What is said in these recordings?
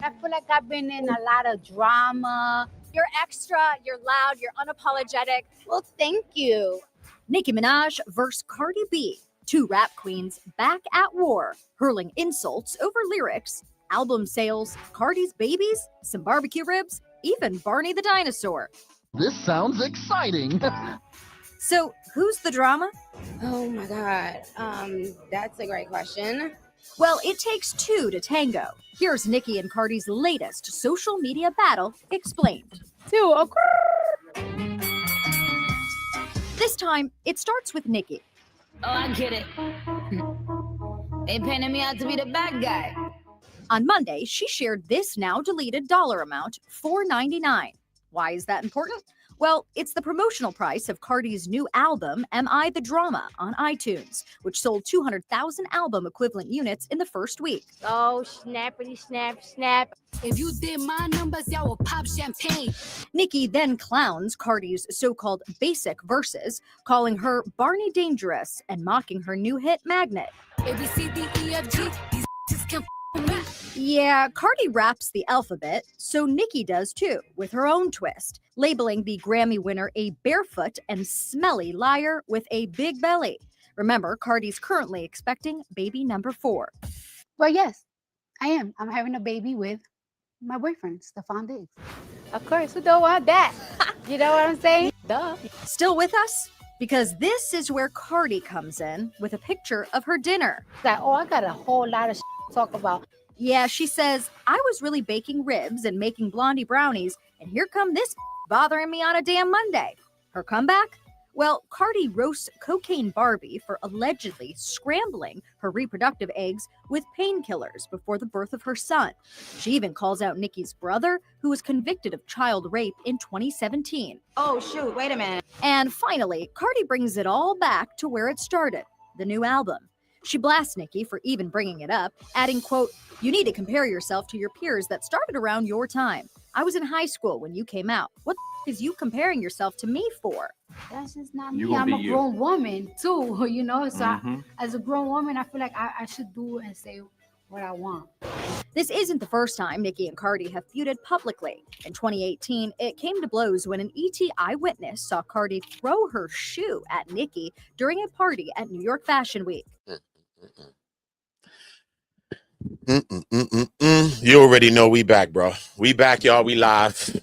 I feel like I've been in a lot of drama. You're extra, you're loud, you're unapologetic. Well, thank you. Nicki Minaj versus Cardi B. Two rap queens back at war, hurling insults over lyrics, album sales, Cardi's babies, some barbecue ribs, even Barney the dinosaur. This sounds exciting. So, who's the drama? Oh my God. That's a great question. Well, it takes two to tango. Here's Nicki and Cardi's latest social media battle explained. Two. This time, it starts with Nicki. Oh, I get it. They painted me out to be the bad guy. On Monday, she shared this now deleted dollar amount, $4.99. Why is that important? Well, it's the promotional price of Cardi's new album, Am I the Drama, on iTunes, which sold 200,000 album equivalent units in the first week. Oh, snappity snap snap. If you did my numbers, y'all will pop champagne. Nicki then clowns Cardi's so-called basic verses, calling her Barney Dangerous and mocking her new hit Magnet. A, B, C, D, E, F, G, these can me. Yeah, Cardi raps the alphabet, so Nicki does too, with her own twist, labeling the Grammy winner a barefoot and smelly liar with a big belly. Remember, Cardi's currently expecting baby number 4. Well, yes, I am. I'm having a baby with my boyfriend, Stefan Diggs. Of course, who don't want that? You know what I'm saying? Duh. Still with us? Because this is where Cardi comes in with a picture of her dinner. Like, oh, I got a whole lot of to talk about. Yeah, she says, I was really baking ribs and making blondie brownies, and here come this bothering me on a damn Monday. Her comeback? Well, Cardi roasts cocaine Barbie for allegedly scrambling her reproductive eggs with painkillers before the birth of her son. She even calls out Nicki's brother, who was convicted of child rape in 2017. Oh, shoot, wait a minute. And finally, Cardi brings it all back to where it started, the new album. She blasts Nicki for even bringing it up, adding, quote, "You need to compare yourself to your peers that started around your time. I was in high school when you came out. What the is you comparing yourself to me for?" That's just not me. I'm a grown woman too, you know. So as a grown woman, I feel like I should do and say what I want. This isn't the first time Nicki and Cardi have feuded publicly. In 2018, it came to blows when an ET eyewitness saw Cardi throw her shoe at Nicki during a party at New York Fashion Week. You already know we back, bro. We back, y'all. We live.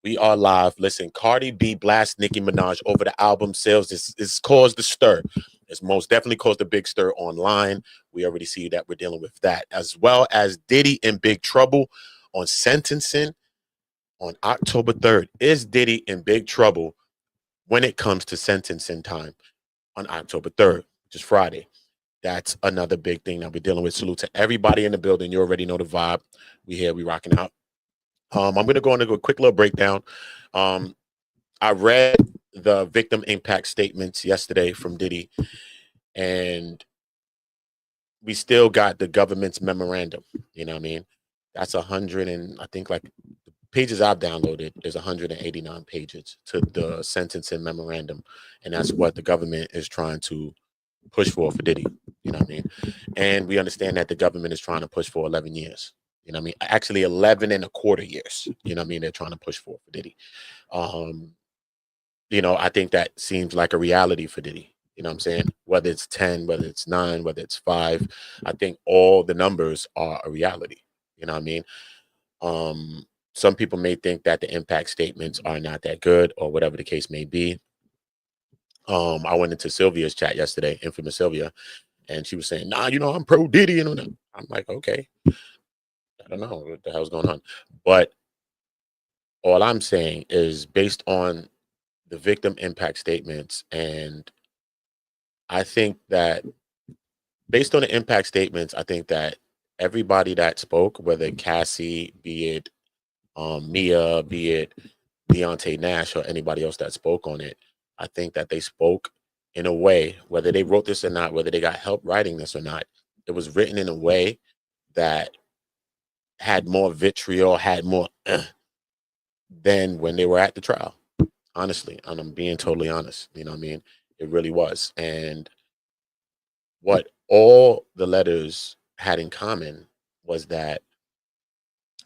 We are live. Listen, Cardi B blast Nicki Minaj over the album sales. This caused the stir. It's most definitely caused a big stir online. We already see that we're dealing with that, as well as Diddy in big trouble on sentencing on October 3rd. Is Diddy in big trouble when it comes to sentencing time on October 3rd, which is Friday? That's another big thing that we're dealing with. Salute to everybody in the building. You already know the vibe. We here. We rocking out. I'm going to go into a quick little breakdown. I read the victim impact statements yesterday from Diddy, and we still got the government's memorandum. You know what I mean? That's 100 and I think like the pages I've downloaded is 189 pages to the sentencing memorandum, and that's what the government is trying to push for Diddy. You know what I mean? And we understand that the government is trying to push for 11 years. You know what I mean? Actually, 11 and a quarter years. You know what I mean? They're trying to push for Diddy. You know, I think that seems like a reality for Diddy. You know what I'm saying? Whether it's 10, whether it's 9, whether it's 5, I think all the numbers are a reality. You know what I mean? Some people may think that the impact statements are not that good or whatever the case may be. I went into Sylvia's chat yesterday, infamous Sylvia, and she was saying, nah, you know, I'm pro Diddy. And I'm like, okay, I don't know what the hell's going on. But all I'm saying is based on the victim impact statements, and I think that based on the impact statements, I think that everybody that spoke, whether Cassie, be it Mia, be it Deontay Nash, or anybody else that spoke on it, I think that they spoke in a way, whether they wrote this or not, whether they got help writing this or not, it was written in a way that had more vitriol, had more than when they were at the trial. Honestly, and I'm being totally honest. You know what I mean? It really was. And what all the letters had in common was that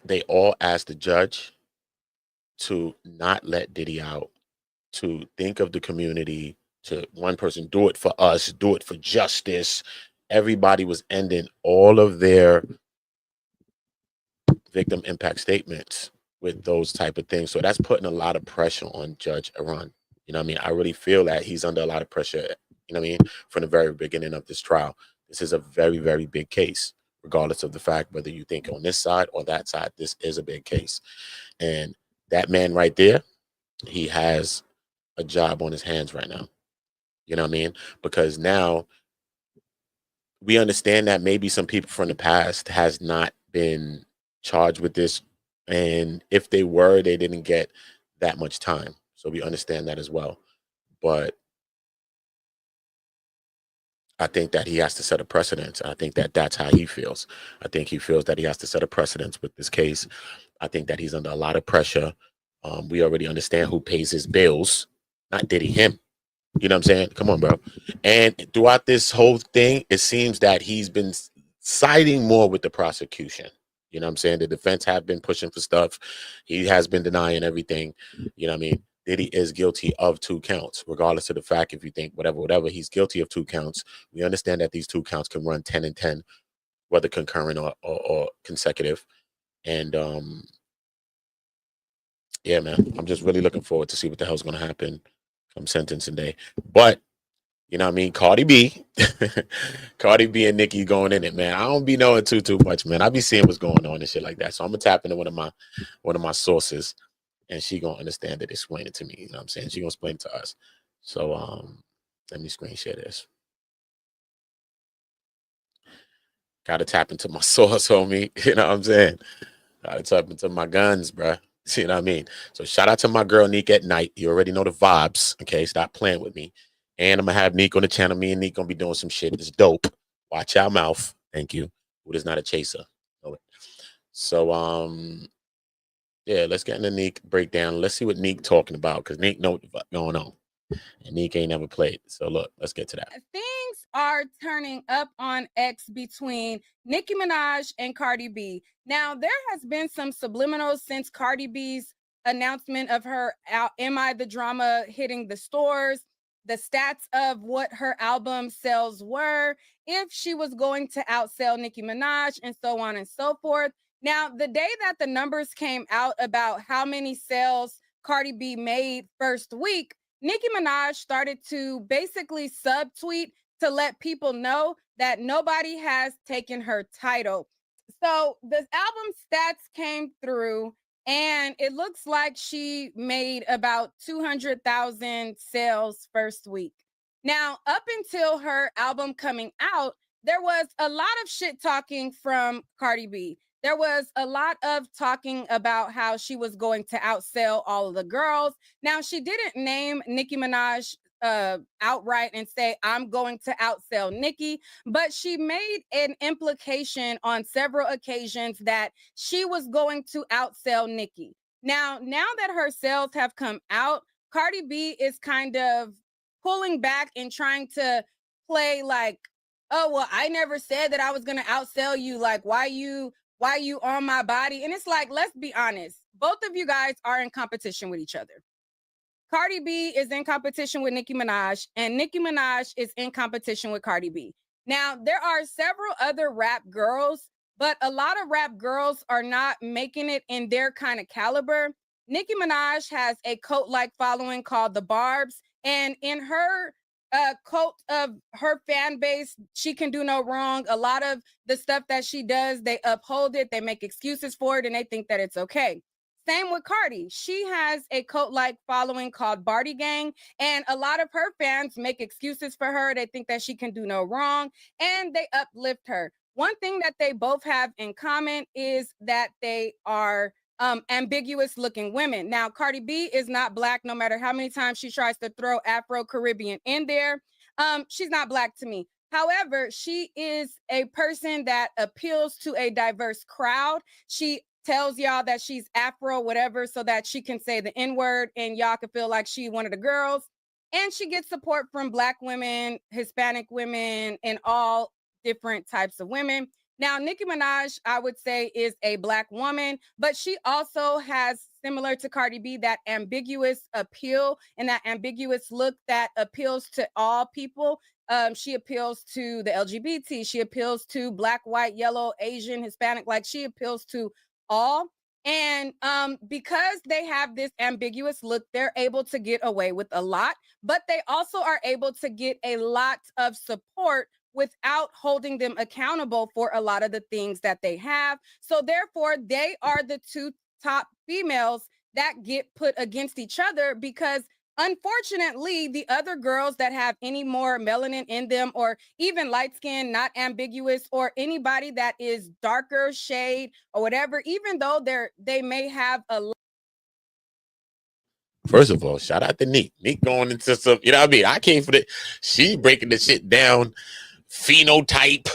They all asked the judge to not let Diddy out, to think of the community, to one person, do it for us, do it for justice. Everybody was ending all of their victim impact statements with those type of things. So that's putting a lot of pressure on Judge Iran. You know what I mean? I really feel that he's under a lot of pressure, you know what I mean, from the very beginning of this trial. This is a very, very big case, regardless of the fact whether you think on this side or that side, this is a big case. And that man right there, he has a job on his hands right now. You know what I mean? Because now we understand that maybe some people from the past has not been charged with this, and if they were, they didn't get that much time. So we understand that as well. But I think that he has to set a precedent. I think that that's how he feels. I think he feels that he has to set a precedent with this case. I think that he's under a lot of pressure. We already understand who pays his bills, not Diddy, him. You know what I'm saying? Come on, bro. And throughout this whole thing, it seems that he's been siding more with the prosecution. You know what I'm saying? The defense have been pushing for stuff. He has been denying everything. You know what I mean? Diddy is guilty of 2 counts, regardless of the fact if you think whatever, he's guilty of 2 counts. We understand that these 2 counts can run 10 and 10, whether concurrent or consecutive. And yeah, man, I'm just really looking forward to see what the hell's going to happen come sentencing day. But you know what I mean? Cardi B. Cardi B and Nicki going in it, man. I don't be knowing too much, man. I be seeing what's going on and shit like that. So I'm gonna tap into one of my sources, and she gonna understand it, explain it to me. You know what I'm saying? She gonna explain it to us. So let me screen share this. Gotta tap into my source, homie. You know what I'm saying? Gotta tap into my guns, bruh. You know what I mean? So shout out to my girl Nick at night. You already know the vibes. Okay, stop playing with me. And I'm gonna have Nick on the channel. Me and Nick gonna be doing some shit. It's dope. Watch your mouth. Thank you. Who is not a chaser? Know it. So yeah, let's get into Nick breakdown. Let's see what Nick talking about, because Nick know what the fuck going on. And Nick ain't never played. So look, let's get to that. Things are turning up on X between Nicki Minaj and Cardi B. Now, there has been some subliminals since Cardi B's announcement of her Am I the Drama hitting the stores, the stats of what her album sales were, if she was going to outsell Nicki Minaj, and so on and so forth. Now, the day that the numbers came out about how many sales Cardi B made first week, Nicki Minaj started to basically subtweet to let people know that nobody has taken her title. So the album stats came through, and it looks like she made about 200,000 sales first week. Now, up until her album coming out, there was a lot of shit talking from Cardi B. There was a lot of talking about how she was going to outsell all of the girls. Now, she didn't name Nicki Minaj outright and say, I'm going to outsell Nicki, but she made an implication on several occasions that she was going to outsell Nicki. Now that her sales have come out, Cardi B is kind of pulling back and trying to play like, oh, well, I never said that I was going to outsell you. Like, why you on my body? And it's like, let's be honest. Both of you guys are in competition with each other. Cardi B is in competition with Nicki Minaj, and Nicki Minaj is in competition with Cardi B. Now, there are several other rap girls, but a lot of rap girls are not making it in their kind of caliber. Nicki Minaj has a cult-like following called the Barbs, and in her cult of her fan base, she can do no wrong. A lot of the stuff that she does, they uphold it, they make excuses for it, and they think that it's okay. Same with Cardi. She has a cult-like following called Barty Gang, and a lot of her fans make excuses for her. They think that she can do no wrong, and they uplift her. One thing that they both have in common is that they are ambiguous looking women. Now, Cardi B is not black, no matter how many times she tries to throw Afro-Caribbean in there. She's not black to me. However, she is a person that appeals to a diverse crowd. She tells y'all that she's Afro, whatever, so that she can say the N-word and y'all can feel like she's one of the girls. And she gets support from Black women, Hispanic women, and all different types of women. Now, Nicki Minaj, I would say, is a Black woman, but she also has, similar to Cardi B, that ambiguous appeal and that ambiguous look that appeals to all people. She appeals to the LGBT. She appeals to Black, white, yellow, Asian, Hispanic. Like, she appeals to all. And because they have this ambiguous look, they're able to get away with a lot, but they also are able to get a lot of support without holding them accountable for a lot of the things that they have. So therefore, they are the two top females that get put against each other, because unfortunately, the other girls that have any more melanin in them, or even light skin, not ambiguous, or anybody that is darker shade or whatever, even though they may have a. First of all, shout out to Neek. Neek going into some, you know what I mean? I came for the, she breaking the shit down, phenotype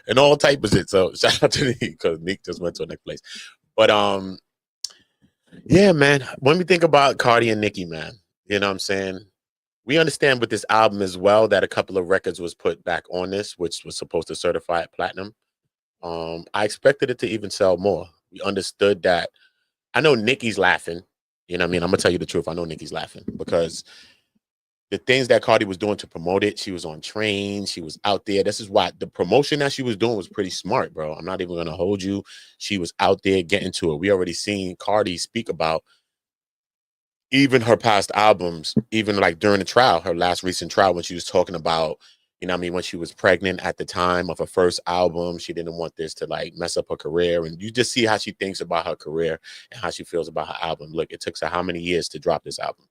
and all type of shit. So shout out to Neek, because Neek just went to the next place. But yeah, man, when we think about Cardi and Nicki, man, you know what I'm saying? We understand with this album as well that a couple of records was put back on this, which was supposed to certify it platinum. I expected it to even sell more. We understood that. I know Nicki's laughing. You know what I mean? I'm gonna tell you the truth. I know Nicki's laughing because the things that Cardi was doing to promote it, she was on trains, she was out there. This is why the promotion that she was doing was pretty smart, bro. I'm not even gonna hold you. She was out there getting to it. We already seen Cardi speak about even her past albums, even like during the trial, her last recent trial, when she was talking about, you know what I mean, when she was pregnant at the time of her first album, she didn't want this to like mess up her career. And you just see how she thinks about her career and how she feels about her album. Look, it took her how many years to drop this album?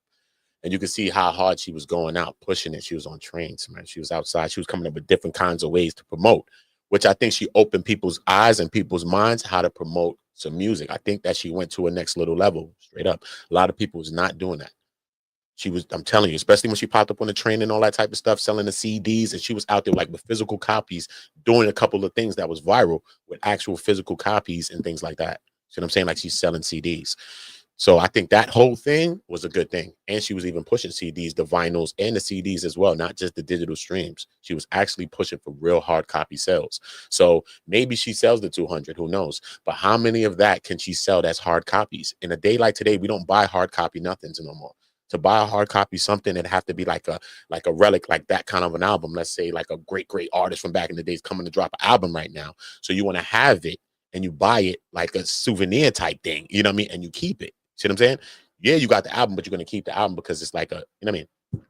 And you can see how hard she was going out, pushing it. She was on trains, man. She was outside. She was coming up with different kinds of ways to promote, which I think she opened people's eyes and people's minds how to promote some music. I think that she went to a next little level, straight up. A lot of people was not doing that. She was, I'm telling you, especially when she popped up on the train and all that type of stuff, selling the CDs, and she was out there like with physical copies, doing a couple of things that was viral with actual physical copies and things like that. See what I'm saying? Like she's selling CDs. So I think that whole thing was a good thing. And she was even pushing CDs, the vinyls and the CDs as well, not just the digital streams. She was actually pushing for real hard copy sales. So maybe she sells the 200, who knows? But how many of that can she sell that's hard copies? In a day like today, we don't buy hard copy nothings no more. To buy a hard copy something, it'd have to be like a relic, like that kind of an album. Let's say like a great artist from back in the days coming to drop an album right now. So you want to have it and you buy it like a souvenir type thing, you know what I mean? And you keep it. See what I'm saying? Yeah, you got the album, but you're going to keep the album because it's like a, you know what I mean?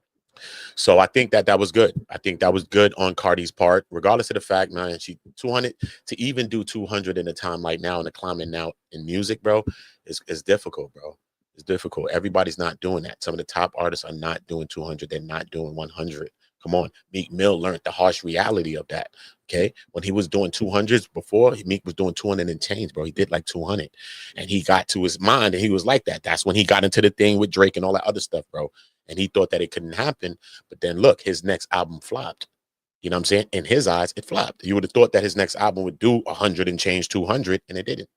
So I think that was good. I think that was good on Cardi's part, regardless of the fact, man, she 200, to even do 200 in a time like now in the climate now in music, bro, is difficult, bro. It's difficult. Everybody's not doing that. Some of the top artists are not doing 200. They're not doing 100. Come on. Meek Mill learned the harsh reality of that. Okay. When he was doing 200s before, Meek was doing 200 and change, bro. He did like 200 and he got to his mind and he was like that. That's when he got into the thing with Drake and all that other stuff, bro. And he thought that it couldn't happen. But then look, his next album flopped. You know what I'm saying? In his eyes, it flopped. You would have thought that his next album would do 100 and change 200 and it didn't.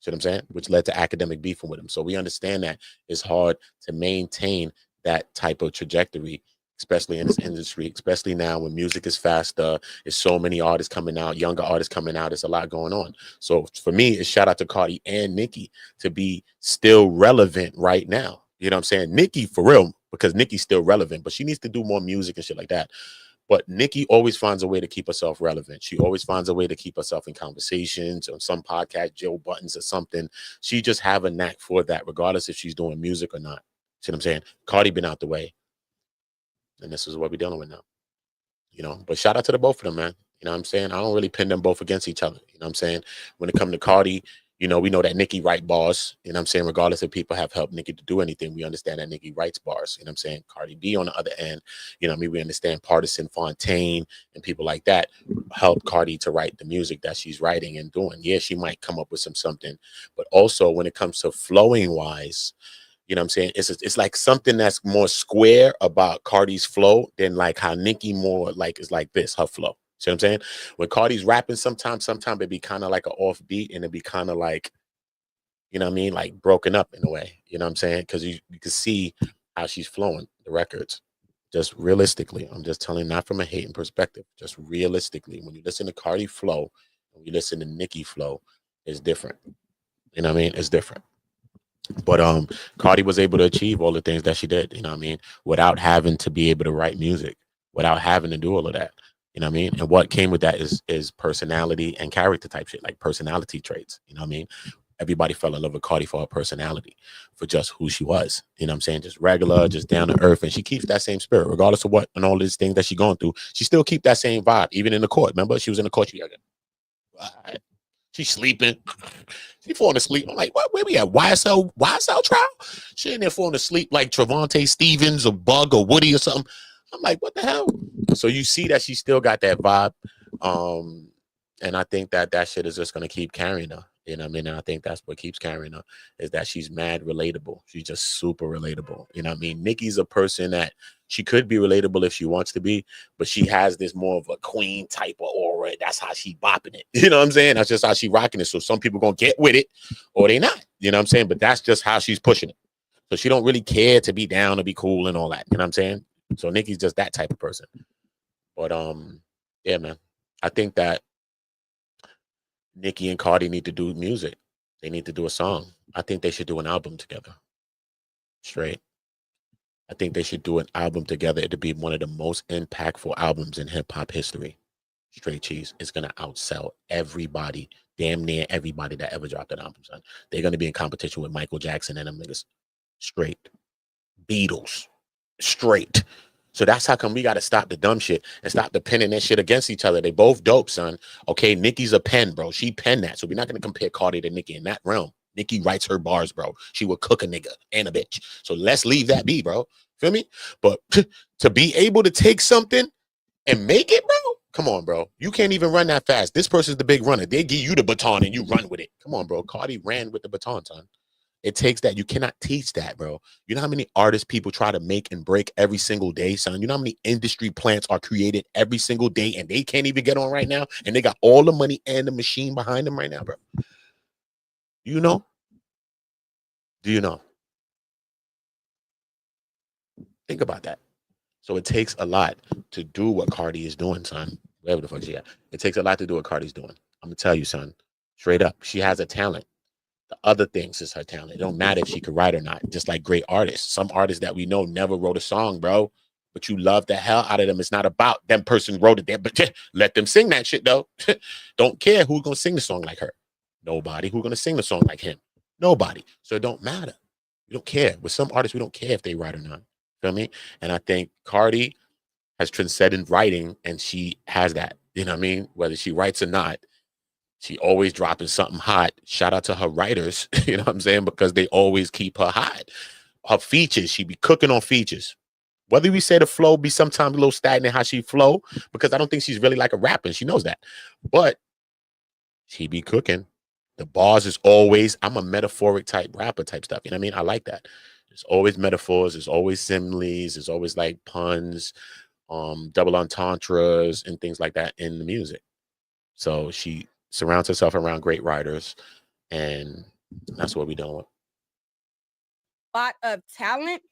See what I'm saying? Which led to academic beefing with him. So we understand that it's hard to maintain that type of trajectory, especially in this industry, especially now when music is faster. There's so many artists coming out, younger artists coming out. There's a lot going on. So for me, it's shout out to Cardi and Nicki to be still relevant right now. You know what I'm saying? Nicki for real, because Nicki's still relevant, but she needs to do more music and shit like that. But Nicki always finds a way to keep herself relevant. She always finds a way to keep herself in conversations on some podcast, Joe Buttons or something. She just have a knack for that, regardless if she's doing music or not. See what I'm saying? Cardi been out the way. And this is what we're dealing with now. You know, but shout out to the both of them, man. You know what I'm saying? I don't really pin them both against each other. You know what I'm saying? When it comes to Cardi, you know, we know that Nicki write bars. You know what I'm saying? Regardless if people have helped Nicki to do anything, we understand that Nicki writes bars. You know what I'm saying? Cardi B on the other end, you know what I mean? We understand Partisan Fontaine and people like that help Cardi to write the music that she's writing and doing. Yeah, she might come up with something. But also when it comes to flowing wise, you know what I'm saying? It's like something that's more square about Cardi's flow than like how Nicki more like is like this, her flow. See what I'm saying? When Cardi's rapping, sometimes it'd be kind of like an offbeat and it'd be kind of like, you know what I mean? Like broken up in a way, you know what I'm saying? Because you can see how she's flowing the records. Just realistically, I'm just telling, not from a hating perspective, just realistically, when you listen to Cardi flow, When you listen to Nicki flow, it's different. You know what I mean? It's different. But Cardi was able to achieve all the things that she did, you know what I mean, without having to be able to write music, without having to do all of that. You know what I mean? And what came with that is personality and character type shit, like personality traits. You know what I mean? Everybody fell in love with Cardi for her personality, for just who she was. You know what I'm saying? Just regular, just down to earth. And she keeps that same spirit, regardless of what and all these things that she's going through. She still keep that same vibe, even in the court. Remember, she was in the court. She like, she's sleeping. She falling asleep. I'm like, what? Where we at? YSL trial? She in there falling asleep like Trevante Stevens or Bug or Woody or something. I'm like, what the hell? So you see that she still got that vibe. And I think that shit is just going to keep carrying her. You know what I mean? And I think that's what keeps carrying her, is that she's mad relatable. She's just super relatable. You know what I mean? Nicki's a person that she could be relatable if she wants to be, but she has this more of a queen type of aura. That's how she bopping it. You know what I'm saying? That's just how she rocking it. So some people going to get with it or they not. You know what I'm saying? But that's just how she's pushing it. So she don't really care to be down, to be cool and all that. You know what I'm saying? So Nicki's just that type of person. But yeah, man. I think that Nicki and Cardi need to do music. They need to do a song. I think they should do an album together. Straight. I think they should do an album together. It'd be one of the most impactful albums in hip hop history. Straight cheese. It's gonna outsell everybody, damn near everybody that ever dropped an album, son. They're gonna be in competition with Michael Jackson and them niggas. Straight. Beatles. Straight. So that's how come we got to stop the dumb shit and stop the penning that shit against each other. They both dope, son. Okay, Nicki's a pen, bro. She penned that. So we're not going to compare Cardi to Nicki in that realm. Nicki writes her bars, bro. She will cook a nigga and a bitch. So let's leave that be, bro. Feel me? But to be able to take something and make it, bro, come on, bro. You can't even run that fast. This person's the big runner. They give you the baton and you run with it. Come on, bro. Cardi ran with the baton, son. It takes that. You cannot teach that, bro. You know how many artists people try to make and break every single day, son? You know how many industry plants are created every single day and they can't even get on right now? And they got all the money and the machine behind them right now, bro. You know? Do you know? Think about that. So it takes a lot to do what Cardi is doing, son. Wherever the fuck she at. It takes a lot to do what Cardi's doing. I'm going to tell you, son. Straight up. She has a talent. The other things is her talent. It don't matter if she could write or not. Just like great artists. Some artists that we know never wrote a song, bro. But you love the hell out of them. It's not about them person wrote it there. But let them sing that shit, though. Don't care who's going to sing the song like her. Nobody. Who's going to sing the song like him? Nobody. So it don't matter. We don't care. With some artists, we don't care if they write or not. Feel me? And I think Cardi has transcended writing, and she has that. You know what I mean? Whether she writes or not, she always dropping something hot. Shout out to her writers, you know what I'm saying? Because they always keep her hot. Her features, she be cooking on features. Whether we say the flow be sometimes a little stagnant how she flow, because I don't think she's really like a rapper, and she knows that. But she be cooking. The bars is always, I'm a metaphoric type rapper type stuff. You know what I mean? I like that. There's always metaphors, there's always similes, there's always like puns, double entendres, and things like that in the music. So she surrounds herself around great writers, and that's what we're doing. Lot of talent.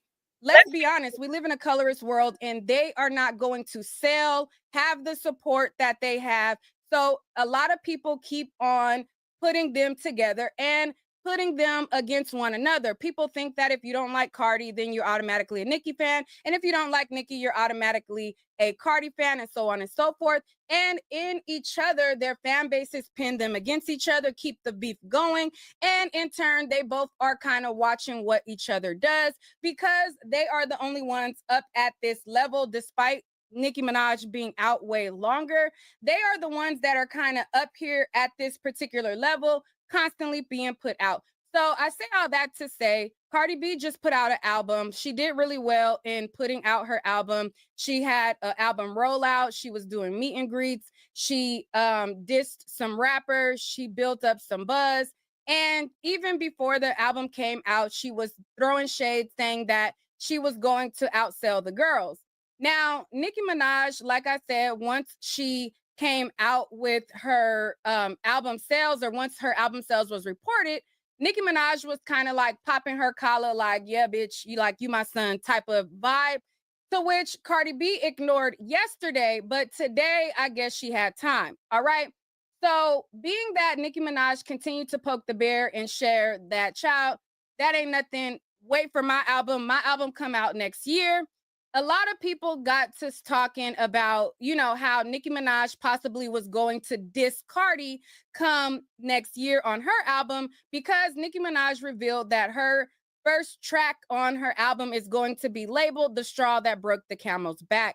Let's be honest, we live in a colorist world and they are not going to sell, have the support that they have. So a lot of people keep on putting them together and putting them against one another. People think that if you don't like Cardi, then you're automatically a Nicki fan. And if you don't like Nicki, you're automatically a Cardi fan, and so on and so forth. And in each other, their fan bases pin them against each other, keep the beef going. And in turn, they both are kind of watching what each other does, because they are the only ones up at this level, despite Nicki Minaj being out way longer. They are the ones that are kind of up here at this particular level, constantly being put out. So I say all that to say, Cardi B just put out an album. She did really well in putting out her album. She had an album rollout. She was doing meet and greets. She dissed some rappers. She built up some buzz. And even before the album came out, she was throwing shade, saying that she was going to outsell the girls. Now, Nicki Minaj, like I said, once she came out with her album sales, or once her album sales was reported, Nicki Minaj was kind of like popping her collar, like, yeah, bitch, you my son type of vibe, to which Cardi B ignored yesterday, but today I guess she had time. All right. So being that Nicki Minaj continued to poke the bear and share that child, that ain't nothing. Wait for my album. My album come out next year. A lot of people got to talking about, how Nicki Minaj possibly was going to diss Cardi come next year on her album because Nicki Minaj revealed that her first track on her album is going to be labeled The Straw That Broke the Camel's Back.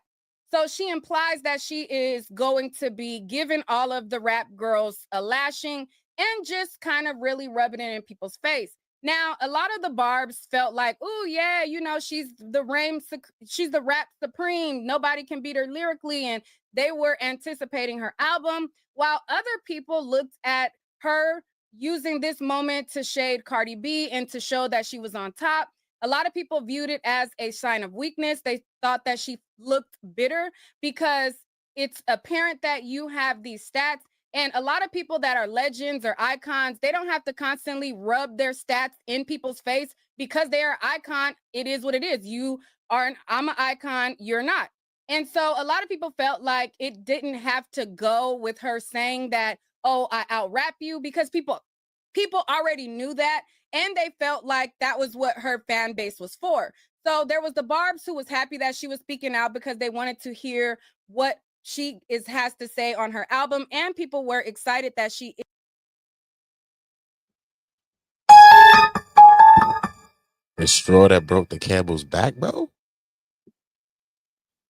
So she implies that she is going to be giving all of the rap girls a lashing and just kind of really rubbing it in people's face. Now, a lot of the Barbs felt like, oh yeah, she's the rap supreme. Nobody can beat her lyrically, and they were anticipating her album. While other people looked at her using this moment to shade Cardi B and to show that she was on top. A lot of people viewed it as a sign of weakness. They thought that she looked bitter because it's apparent that you have these stats. And a lot of people that are legends or icons, they don't have to constantly rub their stats in people's face because they are an icon. It is what it is. I'm an icon, you're not. And so a lot of people felt like it didn't have to go with her saying that, oh, I out rap you, because people already knew that. And they felt like that was what her fan base was for. So there was the Barbs who was happy that she was speaking out because they wanted to hear what she has to say on her album, and people were excited that she The straw that broke the camel's back, bro.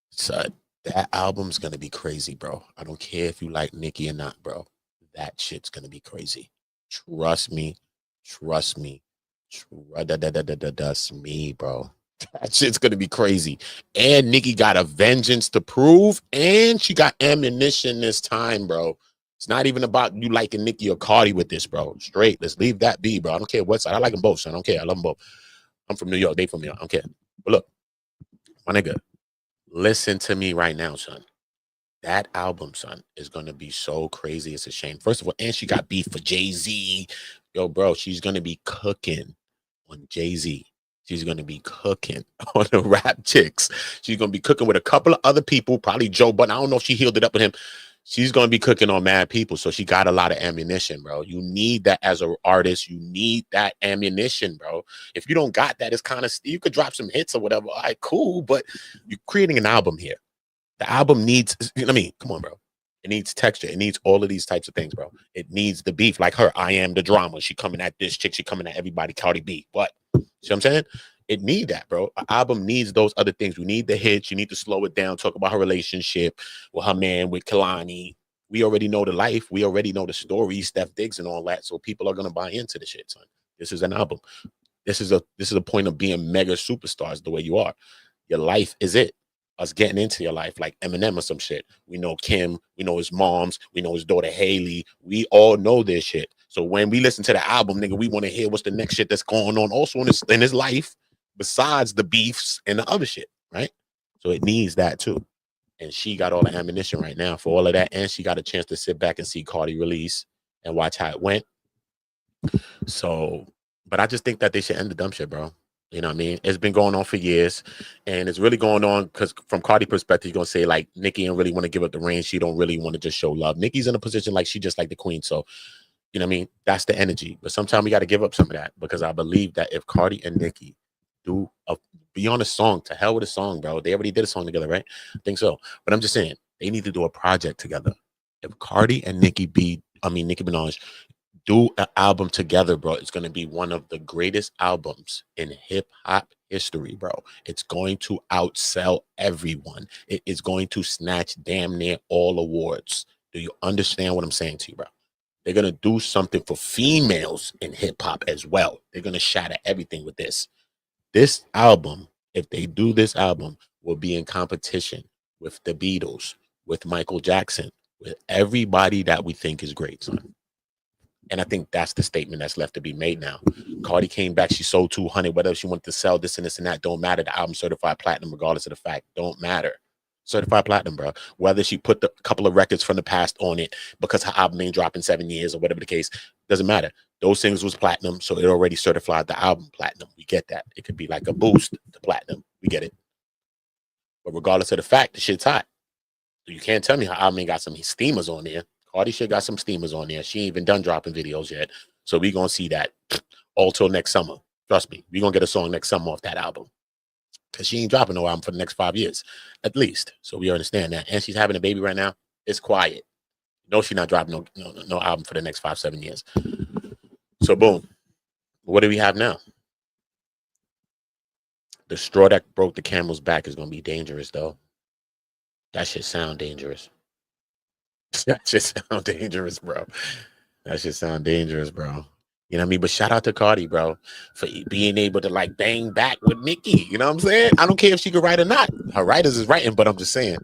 Son, that album's gonna be crazy, bro. I don't care if you like Nicki or not, bro. That shit's gonna be crazy. Trust me. Trust me. Trust me, bro. That shit's gonna be crazy. And Nicki got a vengeance to prove, and she got ammunition this time, bro. It's not even about you liking Nicki or Cardi with this, bro. Straight. Let's leave that be, bro. I don't care what side. I like them both, son. I don't care. I love them both. I'm from New York. They from New York. I don't care. But look, my nigga, listen to me right now, son. That album, son, is gonna be so crazy. It's a shame. First of all, and she got beef for Jay-Z. Yo, bro, she's gonna be cooking on Jay-Z. She's gonna be cooking on the rap chicks. She's gonna be cooking with a couple of other people, probably Joe Budden. I don't know if she healed it up with him. She's gonna be cooking on mad people. So she got a lot of ammunition, bro. You need that as an artist. You need that ammunition, bro. If you don't got that, it's kind of, you could drop some hits or whatever. All right, cool, but you're creating an album here. The album needs, come on, bro. It needs texture. It needs all of these types of things, bro. It needs the beef, like her. I am the drama. She coming at this chick. She coming at everybody. Cardi B. What? See what I'm saying? It need that, bro. An album needs those other things. We need the hits. You need to slow it down. Talk about her relationship with her man, with Kalani. We already know the life. We already know the story, Steph Diggs and all that. So people are gonna buy into the shit, son. This is an album. This is a point of being mega superstars the way you are. Your life is it. Us getting into your life like Eminem or some shit. We know Kim, we know his moms, we know his daughter Haley. We all know this shit. So when we listen to the album, nigga, we want to hear what's the next shit that's going on also in his life besides the beefs and the other shit, right? So it needs that too. And she got all the ammunition right now for all of that. And she got a chance to sit back and see Cardi release and watch how it went. So, but I just think that they should end the dumb shit, bro. You know what I mean? It's been going on for years, and it's really going on because from Cardi perspective, you're going to say, like, Nicki don't really want to give up the reins. She don't really want to just show love. Nicki's in a position like she just like the queen. So, you know what I mean? That's the energy. But sometimes we got to give up some of that because I believe that if Cardi and Nicki be on a song, to hell with a song, bro. They already did a song together, right? I think so. But I'm just saying, they need to do a project together. If Cardi and Nicki Minaj do an album together, bro, it's going to be one of the greatest albums in hip-hop history, bro. It's going to outsell everyone. It is going to snatch damn near all awards. Do you understand what I'm saying to you, bro? They're going to do something for females in hip-hop as well. They're going to shatter everything with this. This album, if they do this album, will be in competition with the Beatles, with Michael Jackson, with everybody that we think is great, son. And I think that's the statement that's left to be made now. Cardi came back. She sold 200, whatever she wanted to sell, this and this and that. Don't matter. The album certified platinum, regardless of the fact. Don't matter. Certified platinum, bro. Whether she put the couple of records from the past on it because her album ain't dropped in 7 years or whatever the case, doesn't matter. Those things was platinum, so it already certified the album platinum. We get that. It could be like a boost to platinum. We get it. But regardless of the fact, the shit's hot. So you can't tell me her album ain't got some steamers on there. Cardi shit got some steamers on there. She ain't even done dropping videos yet. So we gonna see that all till next summer. Trust me, we gonna get a song next summer off that album. Because she ain't dropping no album for the next 5 years, at least. So we understand that. And she's having a baby right now. It's quiet. No, she's not dropping no album for the next 5-7 years. So boom. What do we have now? The straw that broke the camel's back is gonna be dangerous, though. That shit sound dangerous. That shit sound dangerous, bro. That shit sound dangerous, bro. You know what I mean? But shout out to Cardi, bro, for being able to like bang back with Nicki. You know what I'm saying? I don't care if she could write or not. Her writers is writing, but I'm just saying,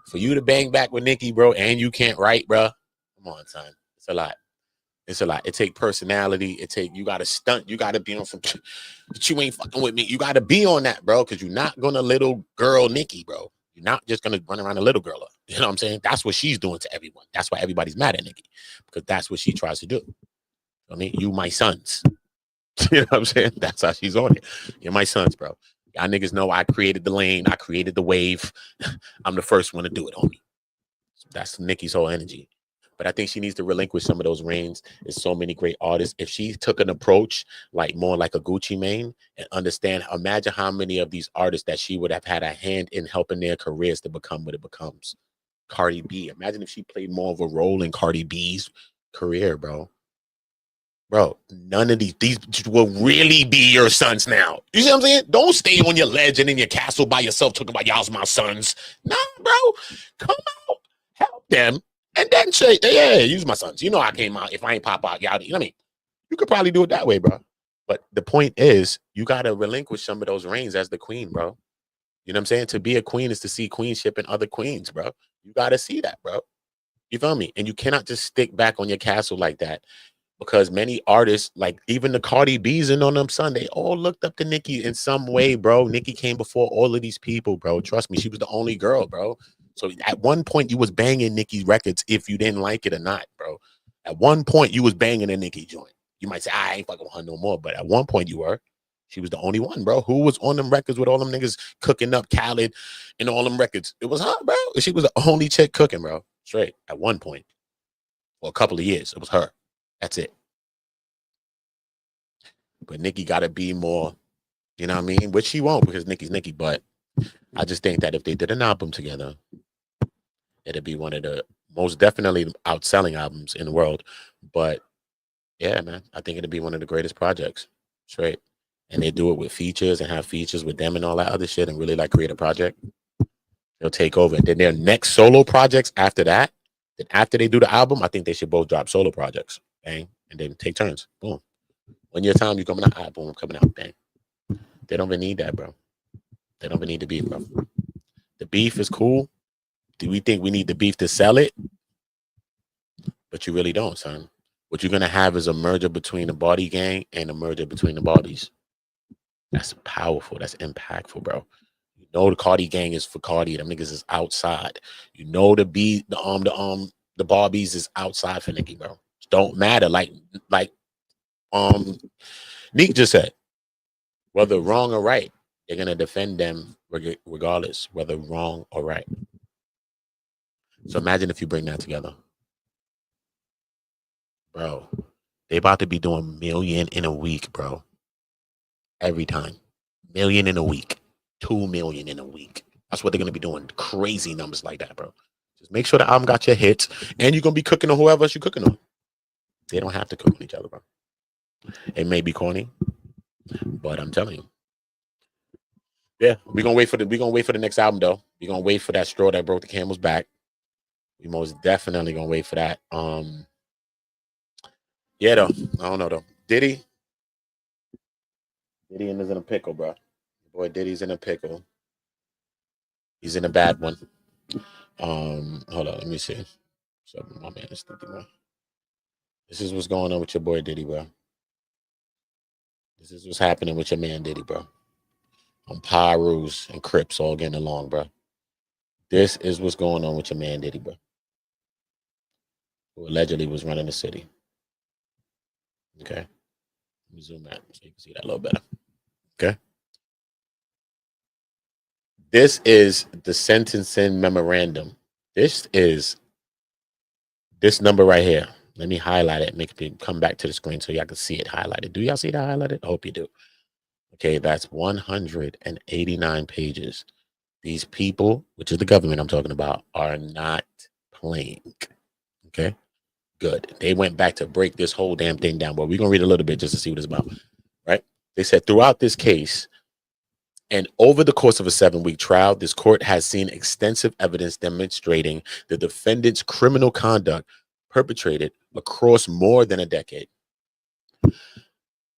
for you to bang back with Nicki, bro, and you can't write, bro. Come on, son. It's a lot. It's a lot. It take personality. You got to stunt. You got to be on some, but you ain't fucking with me. You got to be on that, bro, because you're not going to little girl Nicki, bro. You're not just going to run around a little girl. You know what I'm saying? That's what she's doing to everyone. That's why everybody's mad at Nicki, because that's what she tries to do. I mean, you my sons. You know what I'm saying? That's how she's on it. You're my sons, bro. Y'all niggas know I created the lane. I created the wave. I'm the first one to do it, homie. That's Nicki's whole energy. But I think she needs to relinquish some of those reins. There's so many great artists. If she took an approach like more like a Gucci Mane and understand, imagine how many of these artists that she would have had a hand in helping their careers to become what it becomes. Cardi B. Imagine if she played more of a role in Cardi B's career, bro. Bro, none of these will really be your sons now. You see what I'm saying? Don't stay on your ledge and in your castle by yourself talking about y'all's my sons. No, bro. Come out, help them, and then say, yeah, use my sons. You know I came out. If I ain't pop out, y'all, you know what I mean? You could probably do it that way, bro. But the point is, you got to relinquish some of those reins as the queen, bro. You know what I'm saying? To be a queen is to see queenship in other queens, bro. You got to see that, bro. You feel me? And you cannot just stick back on your castle like that. Because many artists, like even the Cardi B's and on them son, they all looked up to Nicki in some way, bro. Nicki came before all of these people, bro. Trust me, she was the only girl, bro. So at one point, you was banging Nicki's records if you didn't like it or not, bro. At one point, you was banging a Nicki joint. You might say, I ain't fucking with her no more, but at one point you were. She was the only one, bro. Who was on them records with all them niggas cooking up Khaled and all them records? It was her, bro. She was the only chick cooking, bro. Straight. At one point. For a couple of years, it was her. That's it. But Nicki got to be more, you know what I mean? Which she won't because Nicki's Nicki. But I just think that if they did an album together, it'd be one of the most definitely outselling albums in the world. But yeah, man, I think it'd be one of the greatest projects. Straight. And they do it with features and have features with them and all that other shit and really like create a project. They'll take over. And then their next solo projects after that, then after they do the album, I think they should both drop solo projects. Bang. And then take turns. Boom. 1 year time, you coming out, boom, coming out, bang. They don't even need that, bro. They don't even need the beef, bro. The beef is cool. Do we think we need the beef to sell it? But you really don't, son. What you're gonna have is a merger between the Body Gang and a merger between the Bodies. That's powerful. That's impactful, bro. You know the Cardi Gang is for Cardi. Them niggas is outside. You know the Barbies is outside for Nicki, bro. It don't matter. Like Nick just said, whether wrong or right, they're gonna defend them regardless, whether wrong or right. So imagine if you bring that together, bro. They about to be doing $1 million in a week, bro. Every time, $1 million in a week, $2 million in a week. That's what they're gonna be doing. Crazy numbers like that, bro. Just make sure the album got your hits, and you're gonna be cooking on whoever else you're cooking on. They don't have to cook on each other, bro. It may be corny, but I'm telling you. Yeah, we're gonna wait for the next album though. We're gonna wait for that straw that broke the camel's back. We most definitely gonna wait for that. Yeah though. I don't know though. Diddy is in a pickle, bro. Boy, Diddy's in a pickle. He's in a bad one. Hold on, let me see. So my man is thinking, bro. This is what's going on with your boy Diddy, bro. This is what's happening with your man Diddy, bro. Pyrus and Crips all getting along, bro. This is what's going on with your man Diddy, bro. Who allegedly was running the city. Okay. Let me zoom out so you can see that a little better. Okay. This is the sentencing memorandum. This is This number right here. Let me highlight it. Make it come back to the screen so y'all can see it highlighted. Do y'all see that highlighted? I hope you do. Okay, that's 189 pages. These people, which is the government I'm talking about, are not playing. Okay, good. They went back to break this whole damn thing down. But we're going to read a little bit just to see what it's about. Right? They said throughout this case, and over the course of a 7-week trial, this court has seen extensive evidence demonstrating the defendant's criminal conduct perpetrated across more than a decade.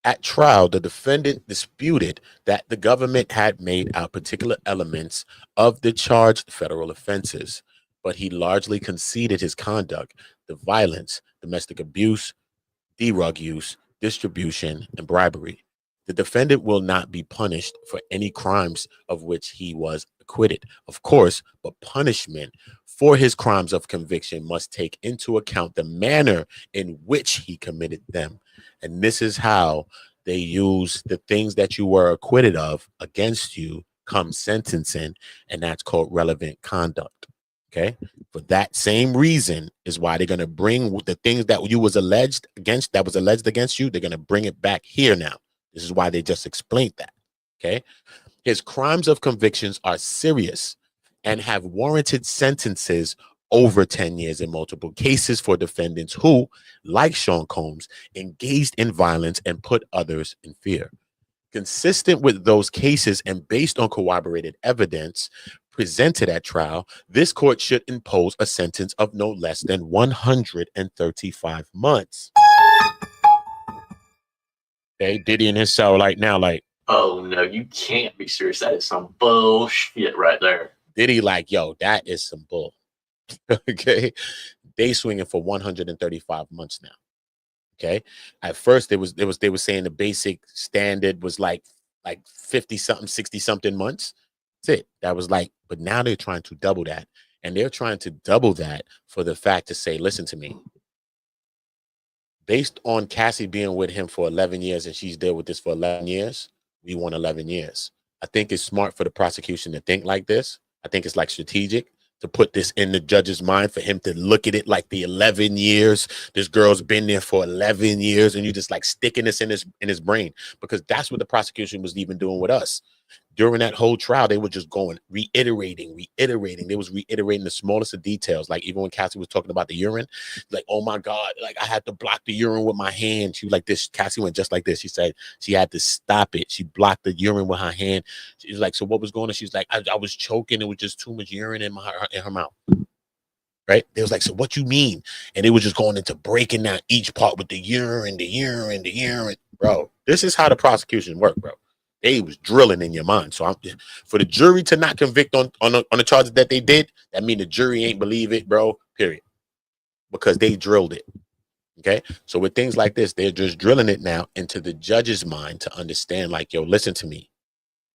At trial, the defendant disputed that the government had made out particular elements of the charged federal offenses, but he largely conceded his conduct, the violence, domestic abuse, drug use, distribution, and bribery. The defendant will not be punished for any crimes of which he was acquitted, of course, but punishment for his crimes of conviction must take into account the manner in which he committed them. And this is how they use the things that you were acquitted of against you come sentencing, and that's called relevant conduct. Okay, for that same reason is why they're going to bring the things that you was alleged against you. They're going to bring it back here now. This is why they just explained that. Okay, his crimes of convictions are serious and have warranted sentences over 10 years in multiple cases for defendants who, like Sean Combs, engaged in violence and put others in fear. Consistent with those cases and based on corroborated evidence presented at trial, this court should impose a sentence of no less than 135 months. Okay, Diddy in his cell right now, like, oh no, you can't be serious. That is some bullshit right there. Diddy, like, yo, that is some bull. Okay, they swinging for 135 months now. Okay, at first they were saying the basic standard was like 50 something, 60 something months. That's it. That was like, but now they're trying to double that, and they're trying to double that for the fact to say, listen to me. Based on Cassie being with him for 11 years and she's there with this for 11 years, we want 11 years. I think it's smart for the prosecution to think like this. I think it's like strategic to put this in the judge's mind for him to look at it like the 11 years. This girl's been there for 11 years, and you just like sticking this in his brain, because that's what the prosecution was even doing with us. During that whole trial, they were just going, reiterating. They was reiterating the smallest of details. Like even when Cassie was talking about the urine, like, oh my God, like I had to block the urine with my hand. She was like this. Cassie went just like this. She said she had to stop it. She blocked the urine with her hand. She was like, so what was going on? She's like, I was choking. It was just too much urine in her mouth. Right? They was like, so what you mean? And they was just going into breaking down each part with the urine. Bro, this is how the prosecution worked, bro. They was drilling in your mind. So for the jury to not convict on the charges that they did, that mean the jury ain't believe it, bro, period. Because they drilled it. Okay? So with things like this, they're just drilling it now into the judge's mind to understand, like, yo, listen to me.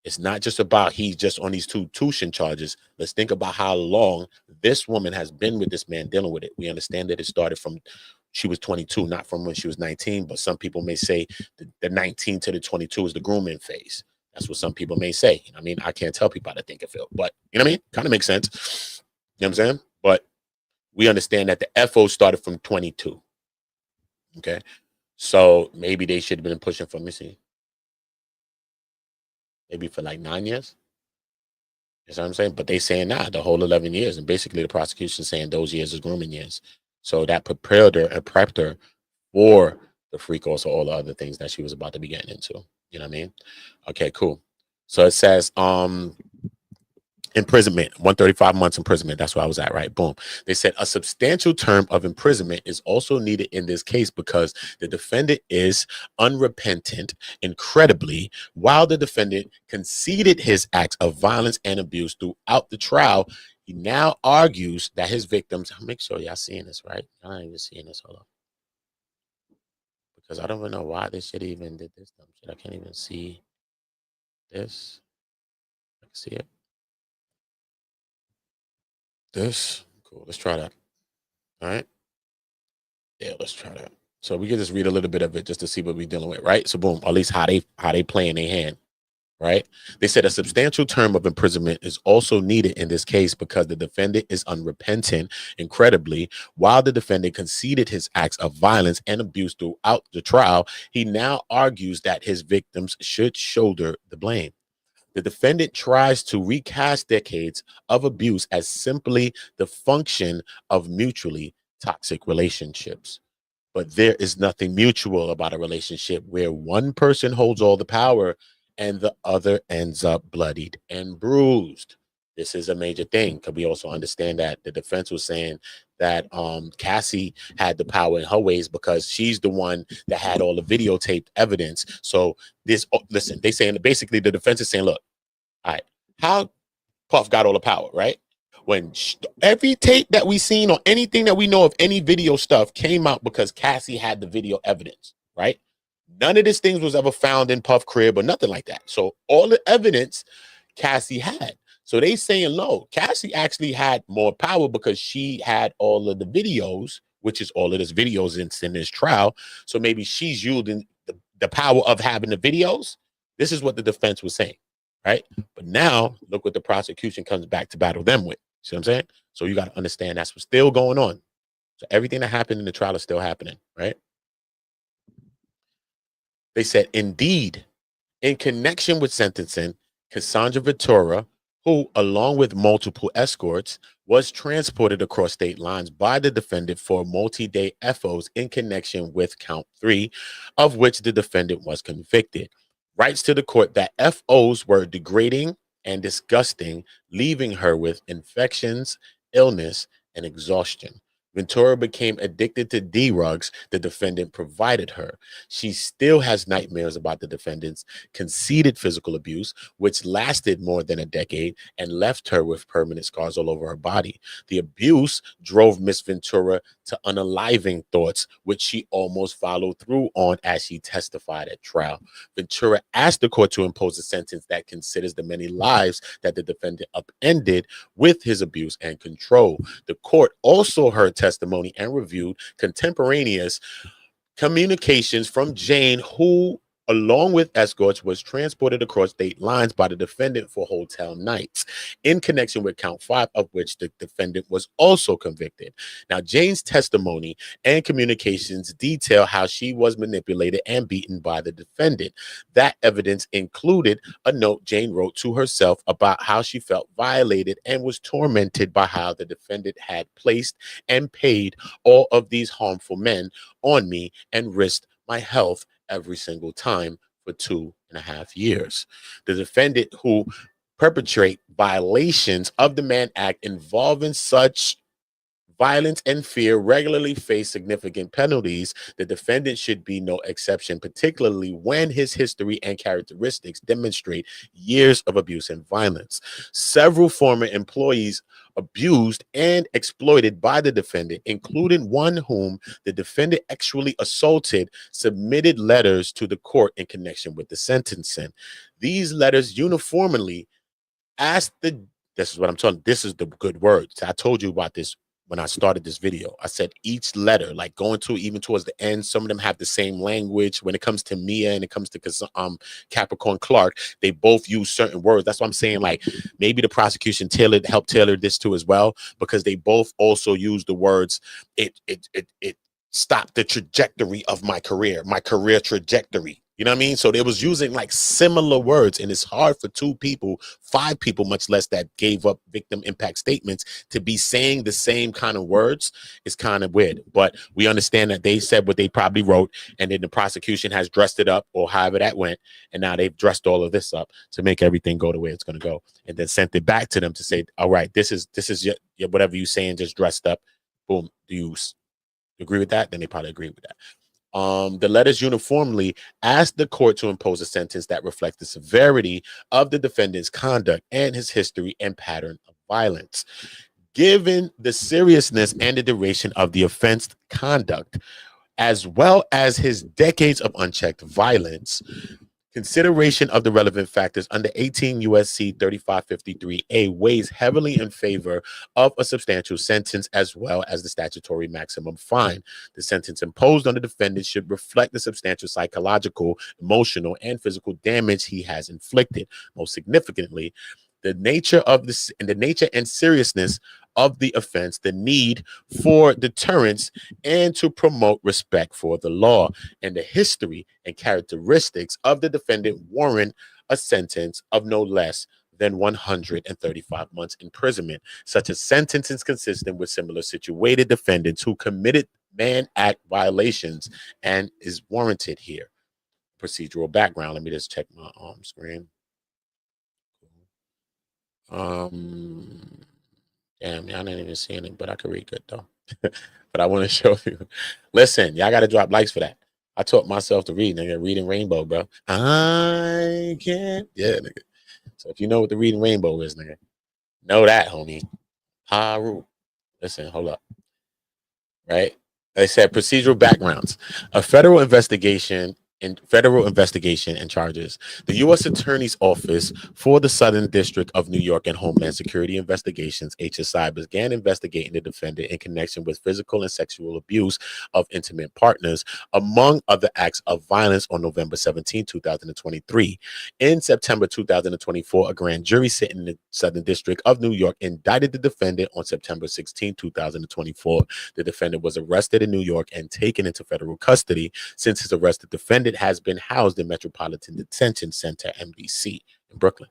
It's not just about he's just on these 2 tuition charges. Let's think about how long this woman has been with this man dealing with it. We understand that it started from she was 22, not from when she was 19. But some people may say the 19 to the 22 is the grooming phase. That's what some people may say. I mean, I can't tell people how to think and feel, but you know what I mean? Kind of makes sense. You know what I'm saying? But we understand that the FO started from 22. Okay. So maybe they should have been pushing for missing. Maybe for like 9 years. You know what I'm saying? But they saying the whole 11 years. And basically the prosecution saying those years is grooming years. So that prepared her and prepped her for the freak, also all the other things that she was about to be getting into. You know what I mean? Okay, cool. So it says imprisonment, 135 months imprisonment. That's where I was at, right? Boom. They said a substantial term of imprisonment is also needed in this case because the defendant is unrepentant, incredibly, while the defendant conceded his acts of violence and abuse throughout the trial. He now argues that his victims, make sure y'all seeing this, right? Y'all not even seeing this. Hold on. Because I don't even know why this shit even did this dumb shit. I can't even see this. I can see it. This. Cool. Let's try that. All right. Yeah, let's try that. So we can just read a little bit of it just to see what we're dealing with, right? So boom, at least how they playing their hand. right? They said a substantial term of imprisonment is also needed in this case because the defendant is unrepentant. Incredibly, while the defendant conceded his acts of violence and abuse throughout the trial, he now argues that his victims should shoulder the blame. The defendant tries to recast decades of abuse as simply the function of mutually toxic relationships. But there is nothing mutual about a relationship where one person holds all the power and the other ends up bloodied and bruised. This is a major thing because we also understand that the defense was saying that Cassie had the power in her ways because she's the one that had all the videotaped evidence. So listen, they saying basically the defense is saying, look, all right, how Puff got all the power, right? When every tape that we seen or anything that we know of any video stuff came out because Cassie had the video evidence, right? None of these things was ever found in Puff crib or nothing like that. So all the evidence Cassie had. So they saying, no, Cassie actually had more power because she had all of the videos, which is all of this videos in this trial. So maybe she's using the power of having the videos. This is what the defense was saying, right? But now look what the prosecution comes back to battle them with. See what I'm saying? So you got to understand that's what's still going on. So everything that happened in the trial is still happening, right? They said, indeed, in connection with sentencing, Cassandra Ventura, who, along with multiple escorts, was transported across state lines by the defendant for multi-day FOs in connection with count 3, of which the defendant was convicted, writes to the court that FOs were degrading and disgusting, leaving her with infections, illness, and exhaustion. Ventura became addicted to drugs the defendant provided her. She still has nightmares about the defendant's conceded physical abuse, which lasted more than a decade and left her with permanent scars all over her body. The abuse drove Miss Ventura to unaliving thoughts, which she almost followed through on as she testified at trial. Ventura asked the court to impose a sentence that considers the many lives that the defendant upended with his abuse and control. The court also heard testimony and reviewed contemporaneous communications from Jane, who, along with escorts, was transported across state lines by the defendant for hotel nights in connection with count 5, of which the defendant was also convicted. Now, Jane's testimony and communications detail how she was manipulated and beaten by the defendant. That evidence included a note Jane wrote to herself about how she felt violated and was tormented by how the defendant had placed and paid all of these harmful men on me and risked my health every single time for 2.5 years. The defendant, who perpetrate violations of the Mann Act involving such violence and fear, regularly face significant penalties. The defendant should be no exception, particularly when his history and characteristics demonstrate years of abuse and violence. Several former employees abused and exploited by the defendant, including one whom the defendant actually assaulted, submitted letters to the court in connection with the sentencing. These letters uniformly asked this is what I'm telling, this is the good words. I told you about this when I started this video. I said each letter, like going to even towards the end, some of them have the same language. When it comes to Mia and it comes to Capricorn Clark, they both use certain words. That's what I'm saying. Like maybe the prosecution helped tailor this too as well, because they both also use the words. It stopped the trajectory of my career trajectory. You know what I mean? So they was using like similar words, and it's hard for 2 people, 5 people, much less that gave up victim impact statements, to be saying the same kind of words. It's kind of weird, but we understand that they said what they probably wrote, and then the prosecution has dressed it up, or however that went, and now they've dressed all of this up to make everything go the way it's going to go, and then sent it back to them to say, all right, this is your whatever you saying, just dressed up. Boom. Do you agree with that? Then they probably agree with that. The letters uniformly asked the court to impose a sentence that reflects the severity of the defendant's conduct and his history and pattern of violence. Given the seriousness and the duration of the offense conduct, as well as his decades of unchecked violence, Consideration of the relevant factors under 18 U.S.C. 3553A weighs heavily in favor of a substantial sentence as well as the statutory maximum fine. The sentence imposed on the defendant should reflect the substantial psychological, emotional, and physical damage he has inflicted. Most significantly, the nature and seriousness of the offense, the need for deterrence, and to promote respect for the law, and the history and characteristics of the defendant warrant a sentence of no less than 135 months imprisonment. Such a sentence is consistent with similar situated defendants who committed Mann Act violations and is warranted here. Procedural background. Let me just check my screen. Damn, y'all ain't even seeing it, but I can read good though. But I want to show you. Listen, y'all got to drop likes for that. I taught myself to read, nigga. Reading Rainbow, bro. I can't. Yeah, nigga. So if you know what the Reading Rainbow is, nigga, know that, homie. Haru. Listen, hold up. Right? They said procedural backgrounds. A federal investigation and charges. The U.S. Attorney's Office for the Southern District of New York and Homeland Security Investigations, HSI, began investigating the defendant in connection with physical and sexual abuse of intimate partners, among other acts of violence, on November 17, 2023. In September 2024, a grand jury sitting in the Southern District of New York indicted the defendant on September 16, 2024. The defendant was arrested in New York and taken into federal custody. Since his arrest, the defendant has been housed in Metropolitan Detention Center, MDC, in Brooklyn.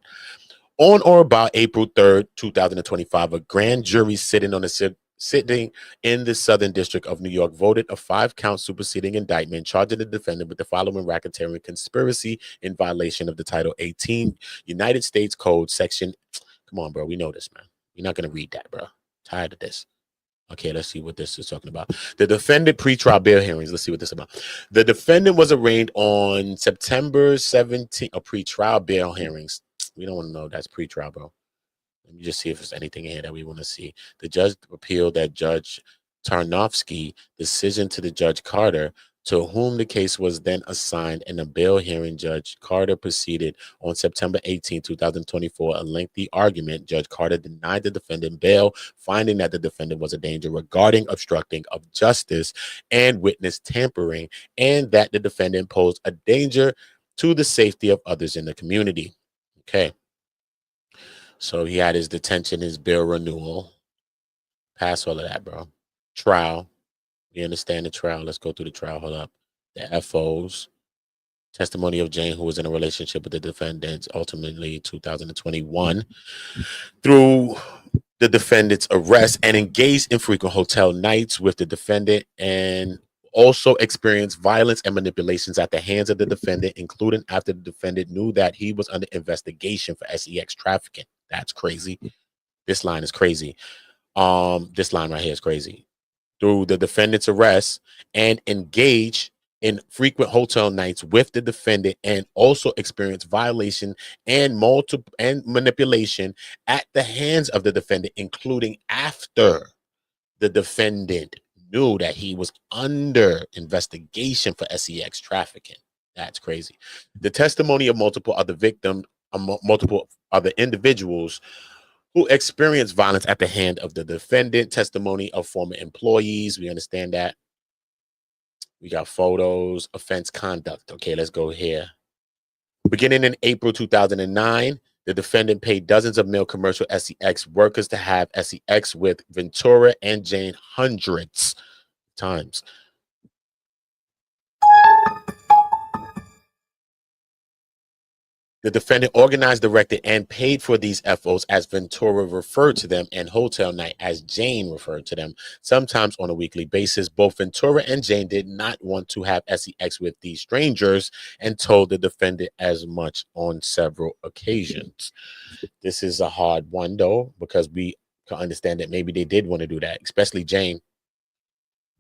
On or about April 3rd, 2025, a grand jury sitting in the Southern District of New York voted a 5-count superseding indictment charging the defendant with the following racketeering conspiracy in violation of the Title 18 United States Code section. Come on, bro. We know this, man. We're not going to read that, bro. Tired of this. Okay, let's see what this is talking about. The defendant pretrial bail hearings. Let's see what this is about. The defendant was arraigned on September 17th. Pretrial bail hearings. We don't want to know that's pretrial, bro. Let me just see if there's anything in here that we want to see. The judge appealed that Judge Tarnofsky decision to the Judge Carter, to whom the case was then assigned in a bail hearing. Judge Carter proceeded on September 18, 2024, a lengthy argument. Judge Carter denied the defendant bail, finding that the defendant was a danger regarding obstructing of justice and witness tampering, and that the defendant posed a danger to the safety of others in the community. Okay. So he had his detention, his bail renewal. Pass all of that, bro. Trial. We understand the trial. Let's go through the trial. Hold up. The FOs. Testimony of Jane, who was in a relationship with the defendant, ultimately 2021, through the defendant's arrest, and engaged in frequent hotel nights with the defendant, and also experienced violence and manipulations at the hands of the defendant, including after the defendant knew that he was under investigation for sex trafficking. That's crazy. This line is crazy. This line right here is crazy. Through the defendant's arrest, and engage in frequent hotel nights with the defendant, and also experience violation and manipulation at the hands of the defendant, including after the defendant knew that he was under investigation for sex trafficking. That's crazy. The testimony of multiple other individuals who experienced violence at the hand of the defendant. Testimony of former employees. We understand that. We got photos, offense conduct. Okay, let's go here. Beginning in April 2009, the defendant paid dozens of male commercial sex workers to have sex with Ventura and Jane hundreds of times. The defendant organized, directed, and paid for these FOs, as Ventura referred to them, and hotel night, as Jane referred to them, sometimes on a weekly basis. Both Ventura and Jane did not want to have sex with these strangers and told the defendant as much on several occasions. This is a hard one, though, because we can understand that maybe they did want to do that, especially Jane.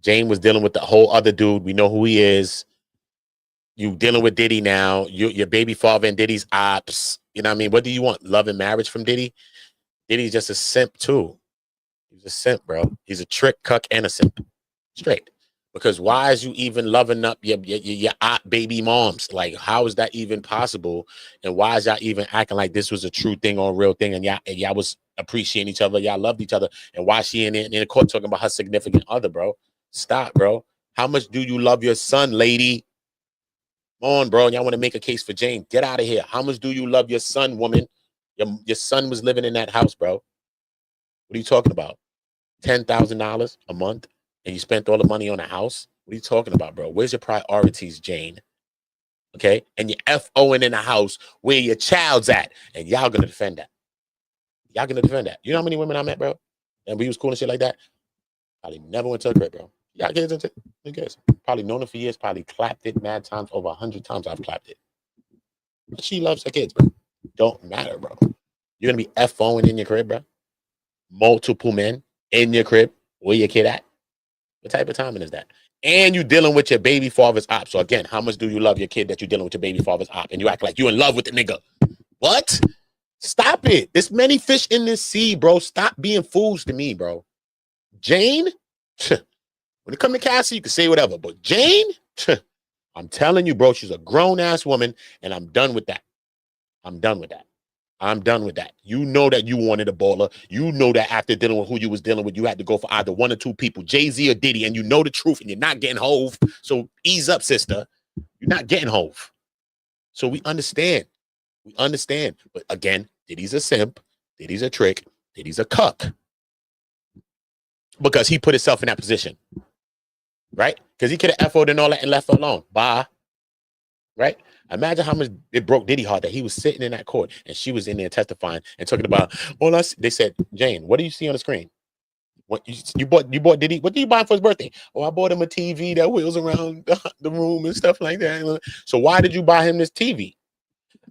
Jane was dealing with the whole other dude. We know who he is. You dealing with Diddy now. Your baby father and Diddy's ops. You know what I mean? What do you want? Love and marriage from Diddy? Diddy's just a simp too. He's a simp, bro. He's a trick, cuck, and a simp. Straight. Because why is you even loving up your aunt baby moms? Like, how is that even possible? And why is y'all even acting like this was a true thing or a real thing? And y'all was appreciating each other. Y'all loved each other. And why she in the court talking about her significant other, bro? Stop, bro. How much do you love your son, lady? Come on, bro. Y'all want to make a case for Jane. Get out of here. How much do you love your son, woman? Your son was living in that house, bro. What are you talking about? $10,000 a month? And you spent all the money on a house? What are you talking about, bro? Where's your priorities, Jane? Okay? And you're FOing in a house where your child's at. And y'all gonna defend that. Y'all gonna defend that. You know how many women I met, bro? And we was cool and shit like that? Probably never went to a crib, bro. Y'all kids into who cares? Probably known her for years, probably clapped it mad times, over 100 times I've clapped it. But she loves her kids, bro. Don't matter, bro. You're gonna be FOing in your crib, bro. Multiple men in your crib. Where your kid at? What type of timing is that? And you dealing with your baby father's op. So again, how much do you love your kid that you're dealing with your baby father's op? And you act like you in love with the nigga. What? Stop it. There's many fish in this sea, bro. Stop being fools to me, bro. Jane? When it comes to Cassie, you can say whatever. But Jane? I'm telling you, bro, she's a grown-ass woman, and I'm done with that. I'm done with that. I'm done with that. You know that you wanted a baller. You know that after dealing with who you was dealing with, you had to go for either one or two people, Jay-Z or Diddy, and you know the truth, and you're not getting Hove. So ease up, sister. You're not getting Hove. So we understand. We understand. But again, Diddy's a simp. Diddy's a trick. Diddy's a cuck. Because he put himself in that position. Right? Because he could have FO'd and all that and left her alone. Bye. Right? Imagine how much it broke Diddy heart that he was sitting in that court and she was in there testifying and talking about, they said, Jane, what do you see on the screen? What you bought Diddy? What did you buy for his birthday? Oh, I bought him a TV that wheels around the room and stuff like that. So why did you buy him this TV?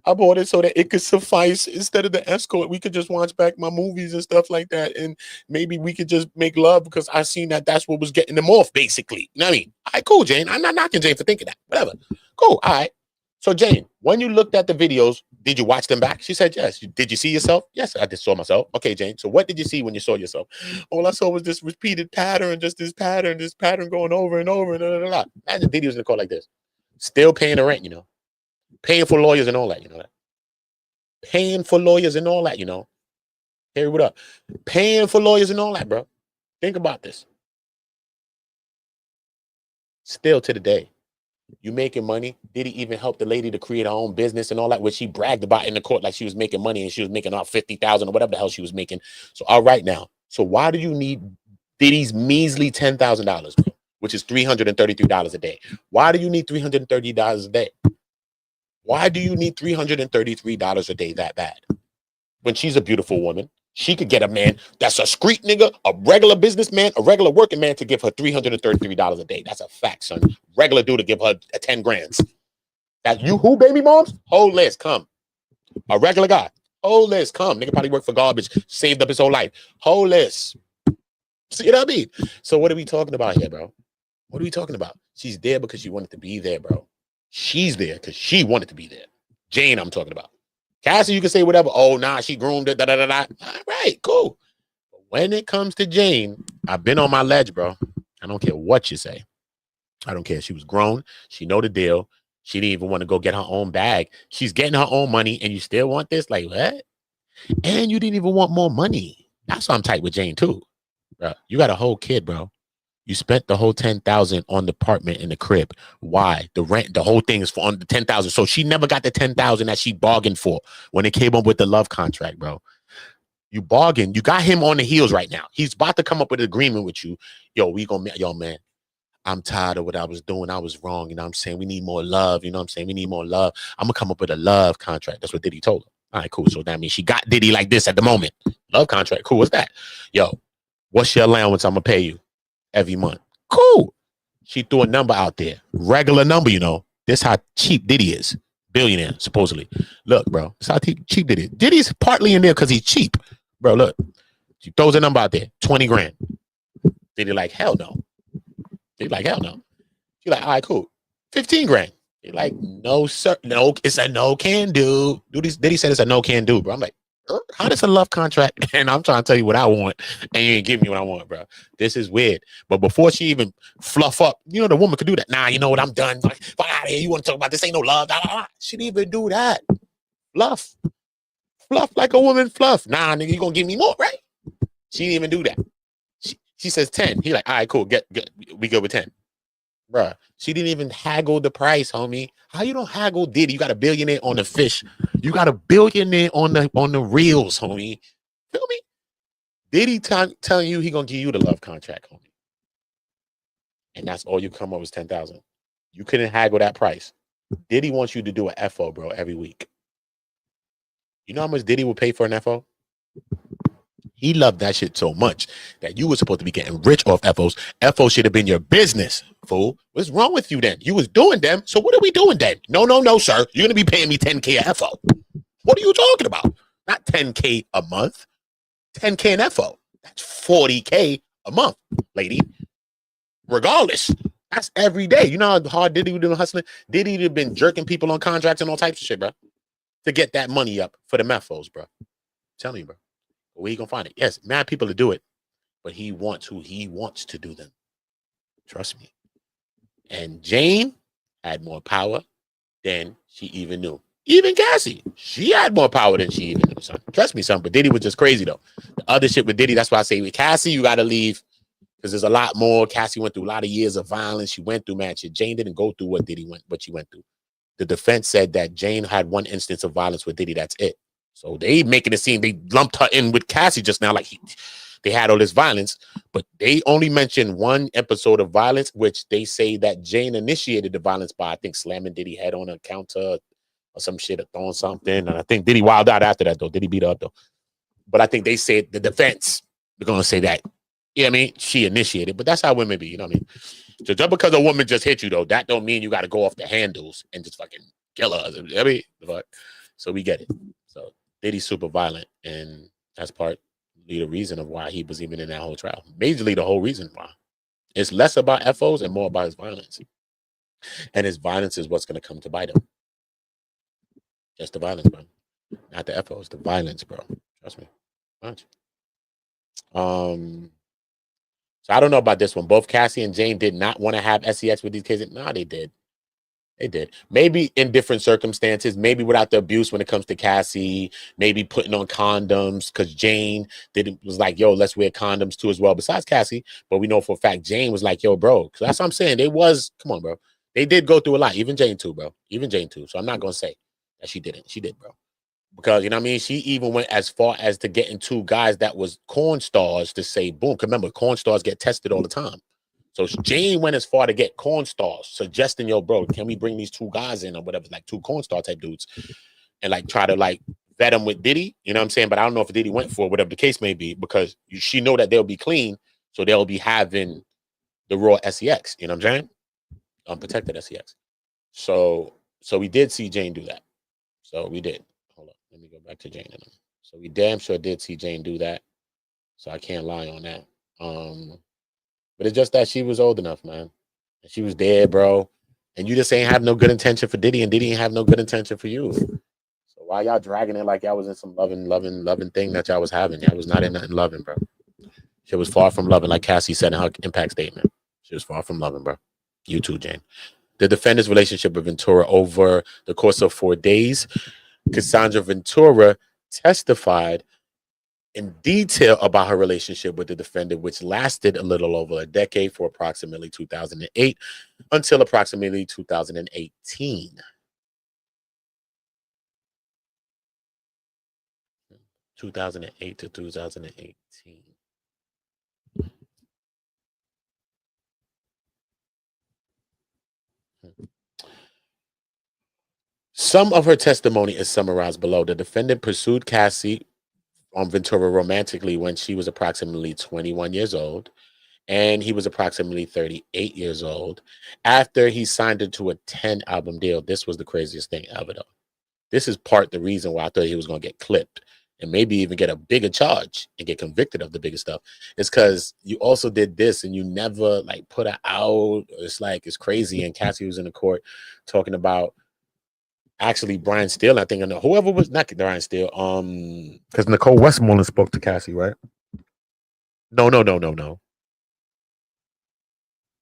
I bought it so that it could suffice instead of the escort. We could just watch back my movies and stuff like that. And maybe we could just make love because I seen that that's what was getting them off, basically. You know what I mean? All right, cool, Jane. I'm not knocking Jane for thinking that. Whatever. Cool. All right. So, Jane, when you looked at the videos, did you watch them back? She said, yes. Did you see yourself? Yes, I just saw myself. Okay, Jane. So what did you see when you saw yourself? All I saw was this repeated pattern, just this pattern going over and over. And Imagine Diddy was in the court like this. Still paying the rent, you know. Paying for lawyers and all that, you know that. Paying for lawyers and all that, you know. Hey, what up? Paying for lawyers and all that, bro. Think about this. Still to the day. You making money. Did he even help the lady to create her own business and all that, which she bragged about in the court like she was making money and she was making about 50,000 or whatever the hell she was making. So all right now. So why do you need Diddy's measly $10,000, bro, which is $333 a day? Why do you need $330 a day? Why do you need $333 a day that bad? When she's a beautiful woman, she could get a man that's a street nigga, a regular businessman, a regular working man to give her $333 a day. That's a fact, son. Regular dude to give her 10 grand. That you who, baby moms? Whole list, come. A regular guy. Whole list, come. Nigga probably worked for garbage, saved up his whole life. Whole list. See what I mean? So what are we talking about here, bro? What are we talking about? She's there because she wanted to be there, bro. She's there because she wanted to be there. Jane, I'm talking about. Cassie, you can say whatever. Oh, nah, she groomed it. All right, cool. But when it comes to Jane, I've been on my ledge, bro. I don't care what you say. I don't care. She was grown. She know the deal. She didn't even want to go get her own bag. She's getting her own money, and you still want this? Like, what? And you didn't even want more money. That's why I'm tight with Jane, too. Bro, you got a whole kid, bro. You spent the whole $10,000 on the apartment in the crib. Why? The rent, the whole thing is for on the $10,000. So she never got the $10,000 that she bargained for when it came up with the love contract, bro. You bargained. You got him on the heels right now. He's about to come up with an agreement with you. Yo, man, I'm tired of what I was doing. I was wrong. You know what I'm saying? We need more love. You know what I'm saying? We need more love. I'm going to come up with a love contract. That's what Diddy told her. All right, cool. So that means she got Diddy like this at the moment. Love contract. Cool. What's that? Yo, what's your allowance? I'm going to pay you every month. Cool. She threw a number out there. Regular number, you know. This how cheap Diddy is. Billionaire, supposedly. Look, bro. This how cheap Diddy is. Diddy's partly in there because he's cheap. Bro, look. She throws a number out there. 20 grand. Diddy like, hell no. Diddy like, hell no. She like, all right, cool. 15 grand. He like, no, sir. No, it's a no can do. Diddy said it's a no can do, bro. I'm like, How does a love contract? And I'm trying to tell you what I want, and you ain't give me what I want, bro. This is weird. But before she even fluff up, the woman could do that. Nah, you know what? I'm done. Like, fuck out of here. You want to talk about this? Ain't no love. Blah, blah, blah. She didn't even do that. Fluff like a woman fluff. Nah, nigga, you gonna give me more, right? She didn't even do that. She says 10. He like, all right, cool. Get we go with 10. Bruh, she didn't even haggle the price, homie. How you don't haggle Diddy? You got a billionaire on the fish. You got a billionaire on the reels, homie. Feel me? Diddy telling you he gonna give you the love contract, homie. And that's all you come up with 10,000. You couldn't haggle that price. Diddy wants you to do an FO, bro, every week. You know how much Diddy would pay for an FO? He loved that shit so much that you were supposed to be getting rich off FOs. FO should have been your business, fool. What's wrong with you then? You was doing them, so what are we doing then? No, sir. You're going to be paying me 10K a FO. What are you talking about? Not 10K a month. 10K an FO. That's 40K a month, lady. Regardless. That's every day. You know how hard Diddy would have been hustling? Diddy would have been jerking people on contracts and all types of shit, bro, to get that money up for the methos, bro. I'm telling you, bro. Where you gonna find it? Yes, mad people to do it, but he wants who he wants to do them. Trust me. And Jane had more power than she even knew. Even Cassie, she had more power than she even knew, son. Trust me, son. But Diddy was just crazy, though. The other shit with Diddy, that's why I say with Cassie, you got to leave because there's a lot more. Cassie went through a lot of years of violence. She went through mad shit. Jane didn't go through what she went through. The defense said that Jane had one instance of violence with Diddy. That's it. So they making it seem they lumped her in with Cassie just now, like they had all this violence, but they only mentioned one episode of violence, which they say that Jane initiated the violence by, I think, slamming Diddy head on a counter or some shit, or throwing something. And I think Diddy wilded out after that, though. Diddy beat her up, though. But I think they said the defense, they're going to say that, I mean, she initiated, but that's how women be, you know what I mean? So just because a woman just hit you, though, that don't mean you got to go off the handles and just fucking kill her. I mean, so we get it. So Diddy's super violent, and that's partly the reason of why he was even in that whole trial. Majorly the whole reason why. It's less about FOs and more about his violence. And his violence is what's going to come to bite him. Just the violence, bro. Not the FOs, the violence, bro. Trust me. Much. So I don't know about this one. Both Cassie and Jane did not want to have sex with these kids. No, they did. They did. Maybe in different circumstances, maybe without the abuse when it comes to Cassie, maybe putting on condoms, because Jane was like, yo, let's wear condoms too as well, besides Cassie. But we know for a fact Jane was like, yo, bro, because that's what I'm saying. Come on, bro. They did go through a lot. Even Jane too, bro. Even Jane too. So I'm not going to say that she didn't. She did, bro. Because, you know what I mean? She even went as far as to getting two guys that was corn stars to say, boom. Because remember, corn stars get tested all the time. So Jane went as far to get corn stars, suggesting, yo, bro, can we bring these two guys in or whatever, like two corn star type dudes, and like try to like vet them with Diddy, you know what I'm saying? But I don't know if Diddy went for whatever the case may be, because she know that they'll be clean, so they'll be having the raw sex, you know what I'm saying? Unprotected sex. So we did see Jane do that. So we did. Hold up, let me go back to Jane. So we damn sure did see Jane do that. So I can't lie on that. But it's just that she was old enough, man. And she was dead, bro. And you just ain't have no good intention for Diddy, and Diddy ain't have no good intention for you. So why y'all dragging it like y'all was in some loving thing that y'all was having? Y'all was not in nothing loving, bro. She was far from loving, like Cassie said in her impact statement. She was far from loving, bro. You too, Jane. The defendant's relationship with Ventura over the course of 4 days, Cassandra Ventura testified in detail about her relationship with the defendant, which lasted a little over a decade, for approximately 2008 until approximately 2018. To 2018. Some of her testimony is summarized below. The defendant pursued Cassie Ventura romantically when she was approximately 21 years old, and he was approximately 38 years old. After he signed her to a 10-album deal, this was the craziest thing ever, though. This is part the reason why I thought he was going to get clipped and maybe even get a bigger charge and get convicted of the bigger stuff. It's because you also did this and you never like put her out. It's like, it's crazy. And Cassie was in the court talking about Actually, Brian Steele, I think, I know whoever was not Brian Steele. Because Nicole Westmoreland spoke to Cassie, right? No.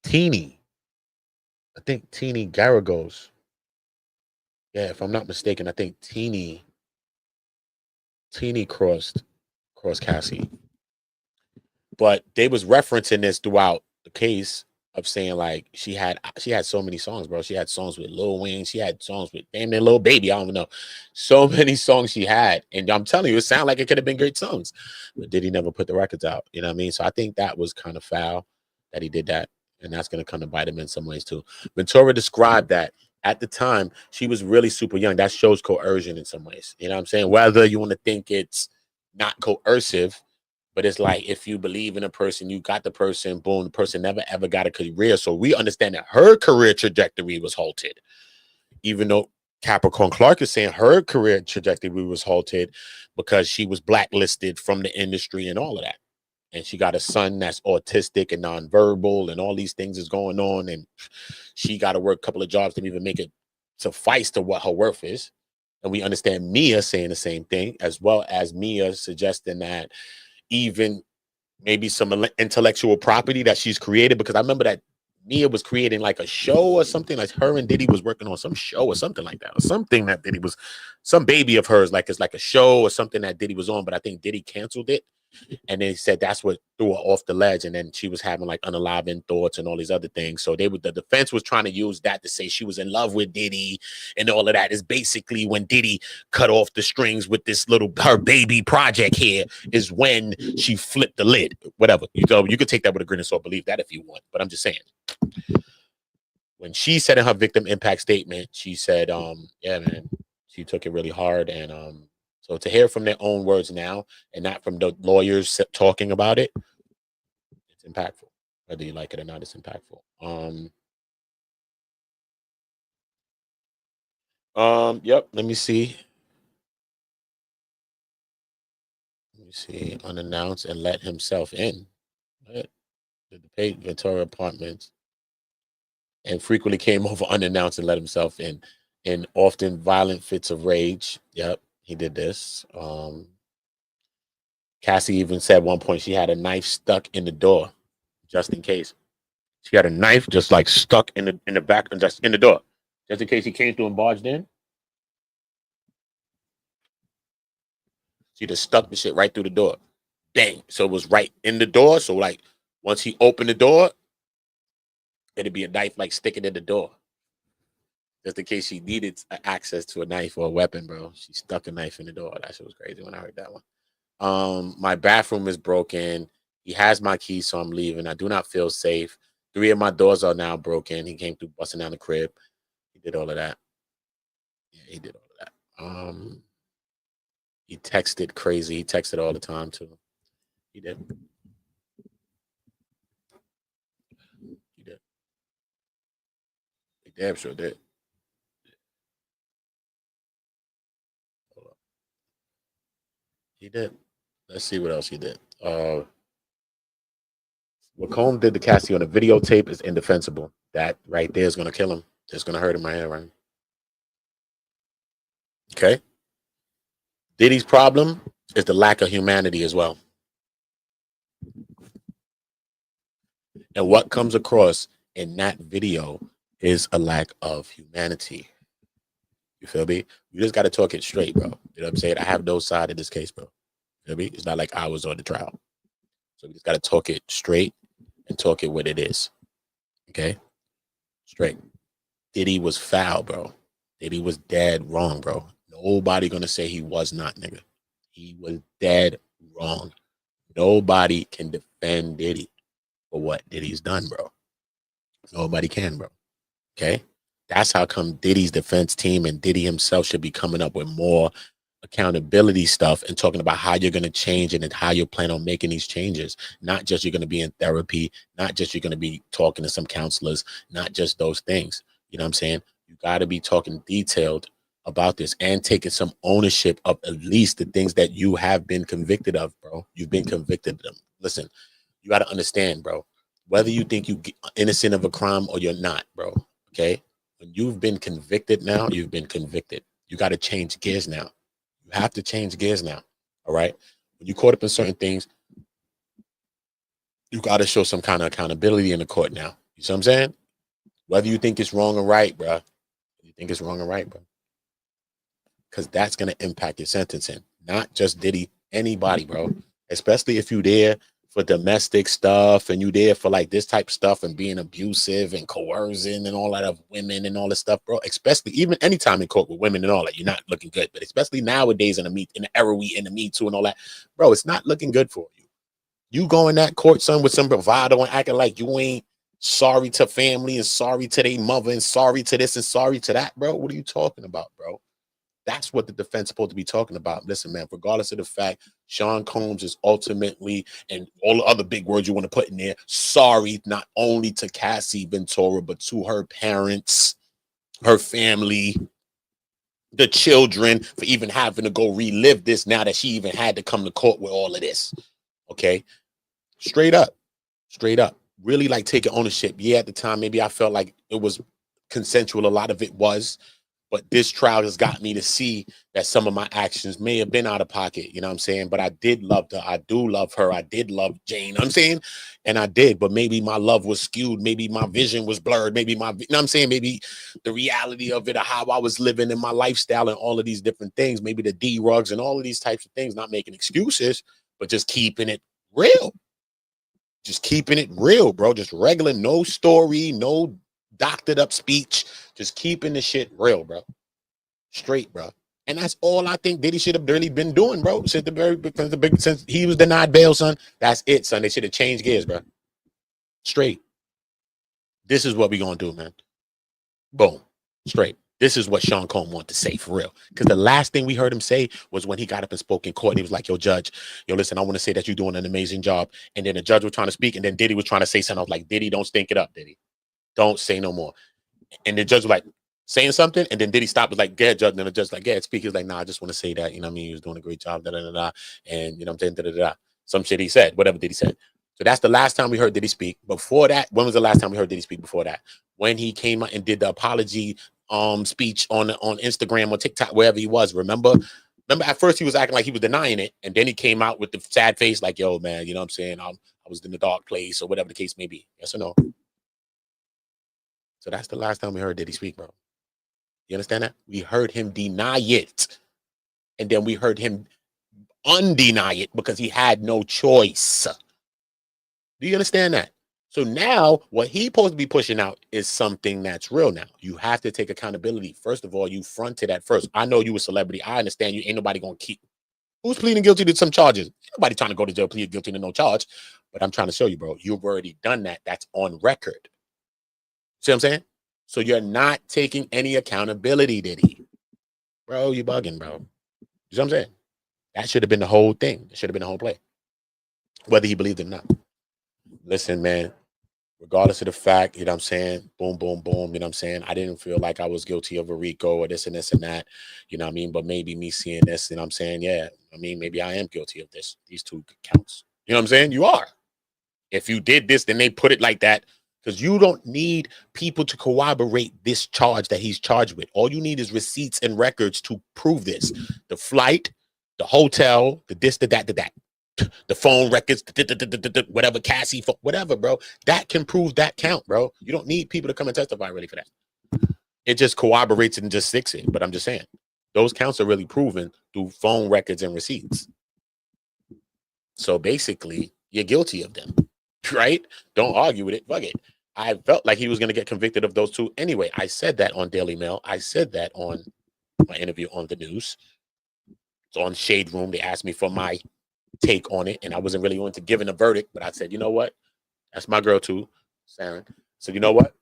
Teeny. I think Teeny Garagos. Yeah, if I'm not mistaken, I think Teeny crossed Cassie. But they was referencing this throughout the case of saying like she had so many songs, bro. She had songs with Lil Wayne. She had songs with damn near Lil Baby. I don't know. So many songs she had. And I'm telling you, it sounded like it could have been great songs. But Diddy never put the records out. You know what I mean? So I think that was kind of foul that he did that. And that's going to come to bite him in some ways too. Ventura described that at the time, she was really super young. That shows coercion in some ways. You know what I'm saying? Whether you want to think it's not coercive, but it's like if you believe in a person, you got the person, boom, the person never ever got a career. So we understand that her career trajectory was halted. Even though Capricorn Clark is saying her career trajectory was halted because she was blacklisted from the industry and all of that. And she got a son that's autistic and nonverbal and all these things is going on. And she got to work a couple of jobs to even make it suffice to what her worth is. And we understand Mia saying the same thing, as well as Mia suggesting that even maybe some intellectual property that she's created, because I remember that Mia was creating like a show or something, like her and Diddy was working on some show or something like that, or something that Diddy was, some baby of hers, like it's like a show or something that Diddy was on, but I think Diddy canceled it. And they said that's what threw her off the ledge. And then she was having like unalivened thoughts and all these other things. So the defense was trying to use that to say she was in love with Diddy and all of that. Is basically when Diddy cut off the strings with this little her baby project here is when she flipped the lid. Whatever. You could take that with a grain of salt, believe that if you want. But I'm just saying. When she said in her victim impact statement, she said, yeah, man, she took it really hard. And so to hear from their own words now and not from the lawyers talking about it, it's impactful. Whether you like it or not, it's impactful. Yep, let me see. Unannounced and let himself in. Right? The paid Ventura Apartments and frequently came over unannounced and let himself in often violent fits of rage. Yep, he did this. Cassie even said at one point she had a knife stuck in the door, just in case. She had a knife just like stuck in the back and just in the door, just in case he came through and barged in. She just stuck the shit right through the door. Bang. So it was right in the door. So like once he opened the door, it'd be a knife like sticking in the door. Just in case she needed access to a knife or a weapon, bro. She stuck a knife in the door. That shit was crazy when I heard that one. My bathroom is broken. He has my keys, so I'm leaving. I do not feel safe. 3 of my doors are now broken. He came through busting down the crib. He did all of that. Yeah, he did all of that. He texted crazy. He texted all the time too. He did. He did. He damn sure did. He did. Let's see what else he did. What Combs did to Cassie on a videotape is indefensible. That right there is going to kill him. It's going to hurt him right here, right? Okay. Diddy's problem is the lack of humanity as well. And what comes across in that video is a lack of humanity. You feel me? You just got to talk it straight, bro. You know what I'm saying? I have no side in this case, bro. You feel me? It's not like I was on the trial. So we just got to talk it straight and talk it what it is. Okay? Straight. Diddy was foul, bro. Diddy was dead wrong, bro. Nobody gonna say he was not, nigga. He was dead wrong. Nobody can defend Diddy for what Diddy's done, bro. Nobody can, bro. Okay? That's how come Diddy's defense team and Diddy himself should be coming up with more accountability stuff and talking about how you're going to change it and how you plan on making these changes. Not just you're going to be in therapy, not just you're going to be talking to some counselors, not just those things. You know what I'm saying? You got to be talking detailed about this and taking some ownership of at least the things that you have been convicted of, bro. You've been convicted of them. Listen, you got to understand, bro, whether you think you're innocent of a crime or you're not, bro, okay? when you've been convicted now, you've been convicted. You got to change gears now. You have to change gears now. All right. When you caught up in certain things, you got to show some kind of accountability in the court now. You see what I'm saying? Whether you think it's wrong or right, bro. You think it's wrong or right, bro. Because that's going to impact your sentencing. Not just Diddy, anybody, bro. Especially if you there for domestic stuff and you there for like this type of stuff and being abusive and coercing and all that of women and all this stuff, bro. Especially even anytime in court with women and all that, you're not looking good. But especially nowadays in the era we in the Me Too and all that, bro, it's not looking good for you. You go in that court, son, with some bravado and acting like you ain't sorry to family and sorry to their mother and sorry to this and sorry to that, bro. What are you talking about, bro? That's what the defense is supposed to be talking about. Listen, man, regardless of the fact, Sean Combs is ultimately, and all the other big words you want to put in there, sorry not only to Cassie Ventura, but to her parents, her family, the children, for even having to go relive this now that she even had to come to court with all of this. Okay? Straight up. Really like taking ownership. Yeah, at the time, maybe I felt like it was consensual. A lot of it was. But this trial has got me to see that some of my actions may have been out of pocket. You know what I'm saying? But I did love her. I do love her. I did love Jane. You know what I'm saying? And I did. But maybe my love was skewed. Maybe my vision was blurred. Maybe you know what I'm saying? Maybe the reality of it, or how I was living in my lifestyle and all of these different things, maybe the D-rugs and all of these types of things, not making excuses, but just keeping it real. Just keeping it real, bro. Just regular, no story, no doctored up speech, just keeping the shit real, bro. Straight, bro. And that's all I think Diddy should have really been doing, bro. Since he was denied bail, son. That's it, son. They should have changed gears, bro. Straight. This is what we gonna do, man. Boom. Straight. This is what Sean Combs wanted to say for real. Because the last thing we heard him say was when he got up and spoke in court. And he was like, yo, judge, yo, listen, I want to say that you're doing an amazing job. And then the judge was trying to speak, and then Diddy was trying to say something. I was like, Diddy, don't stink it up, Diddy. Don't say no more. And the judge was like saying something, and then Diddy stopped, was like, "Get judge." And the judge was like, "Yeah, speak." He was like, "Nah, I just want to say that, you know what I mean? He was doing a great job, da da da da." And you know what I'm saying, da da da. Some shit he said, whatever Diddy said. So that's the last time we heard Diddy speak. Before that, when was the last time we heard Diddy speak before that? When he came out and did the apology speech on Instagram or TikTok, wherever he was. Remember at first he was acting like he was denying it, and then he came out with the sad face, like, "Yo, man, you know what I'm saying? I was in the dark place," or whatever the case may be. Yes or no? So that's the last time we heard Diddy speak, bro. You understand that? We heard him deny it. And then we heard him undeny it because he had no choice. Do you understand that? So now what he's supposed to be pushing out is something that's real now. You have to take accountability. First of all, you fronted at first. I know you a celebrity. I understand you. Ain't nobody going to keep. Who's pleading guilty to some charges? Ain't nobody trying to go to jail, plead guilty to no charge. But I'm trying to show you, bro. You've already done that. That's on record. See what I'm saying? So you're not taking any accountability, Diddy. Bro, you bugging, bro. You see what I'm saying? That should have been the whole thing. It should have been the whole play. Whether he believed it or not. Listen, man, regardless of the fact, you know what I'm saying? Boom, boom, boom. You know what I'm saying? I didn't feel like I was guilty of a RICO or this and this and that. You know what I mean? But maybe me seeing this, you know what I'm saying? Yeah, I mean, maybe I am guilty of this. These two counts. You know what I'm saying? You are. If you did this, then they put it like that. Because you don't need people to corroborate this charge that he's charged with. All you need is receipts and records to prove this. The flight, the hotel, the this, the that, the phone records, whatever, Cassie, whatever, bro. That can prove that count, bro. You don't need people to come and testify really for that. It just corroborates it and just sticks it. But I'm just saying, those counts are really proven through phone records and receipts. So basically, you're guilty of them, right? Don't argue with it. Fuck it. I felt like he was going to get convicted of those two anyway. I said that on Daily Mail. I said that on my interview on the news. It's on Shade Room. They asked me for my take on it, and I wasn't really going to give a verdict, but I said, you know what? That's my girl too, Saren. So you know what?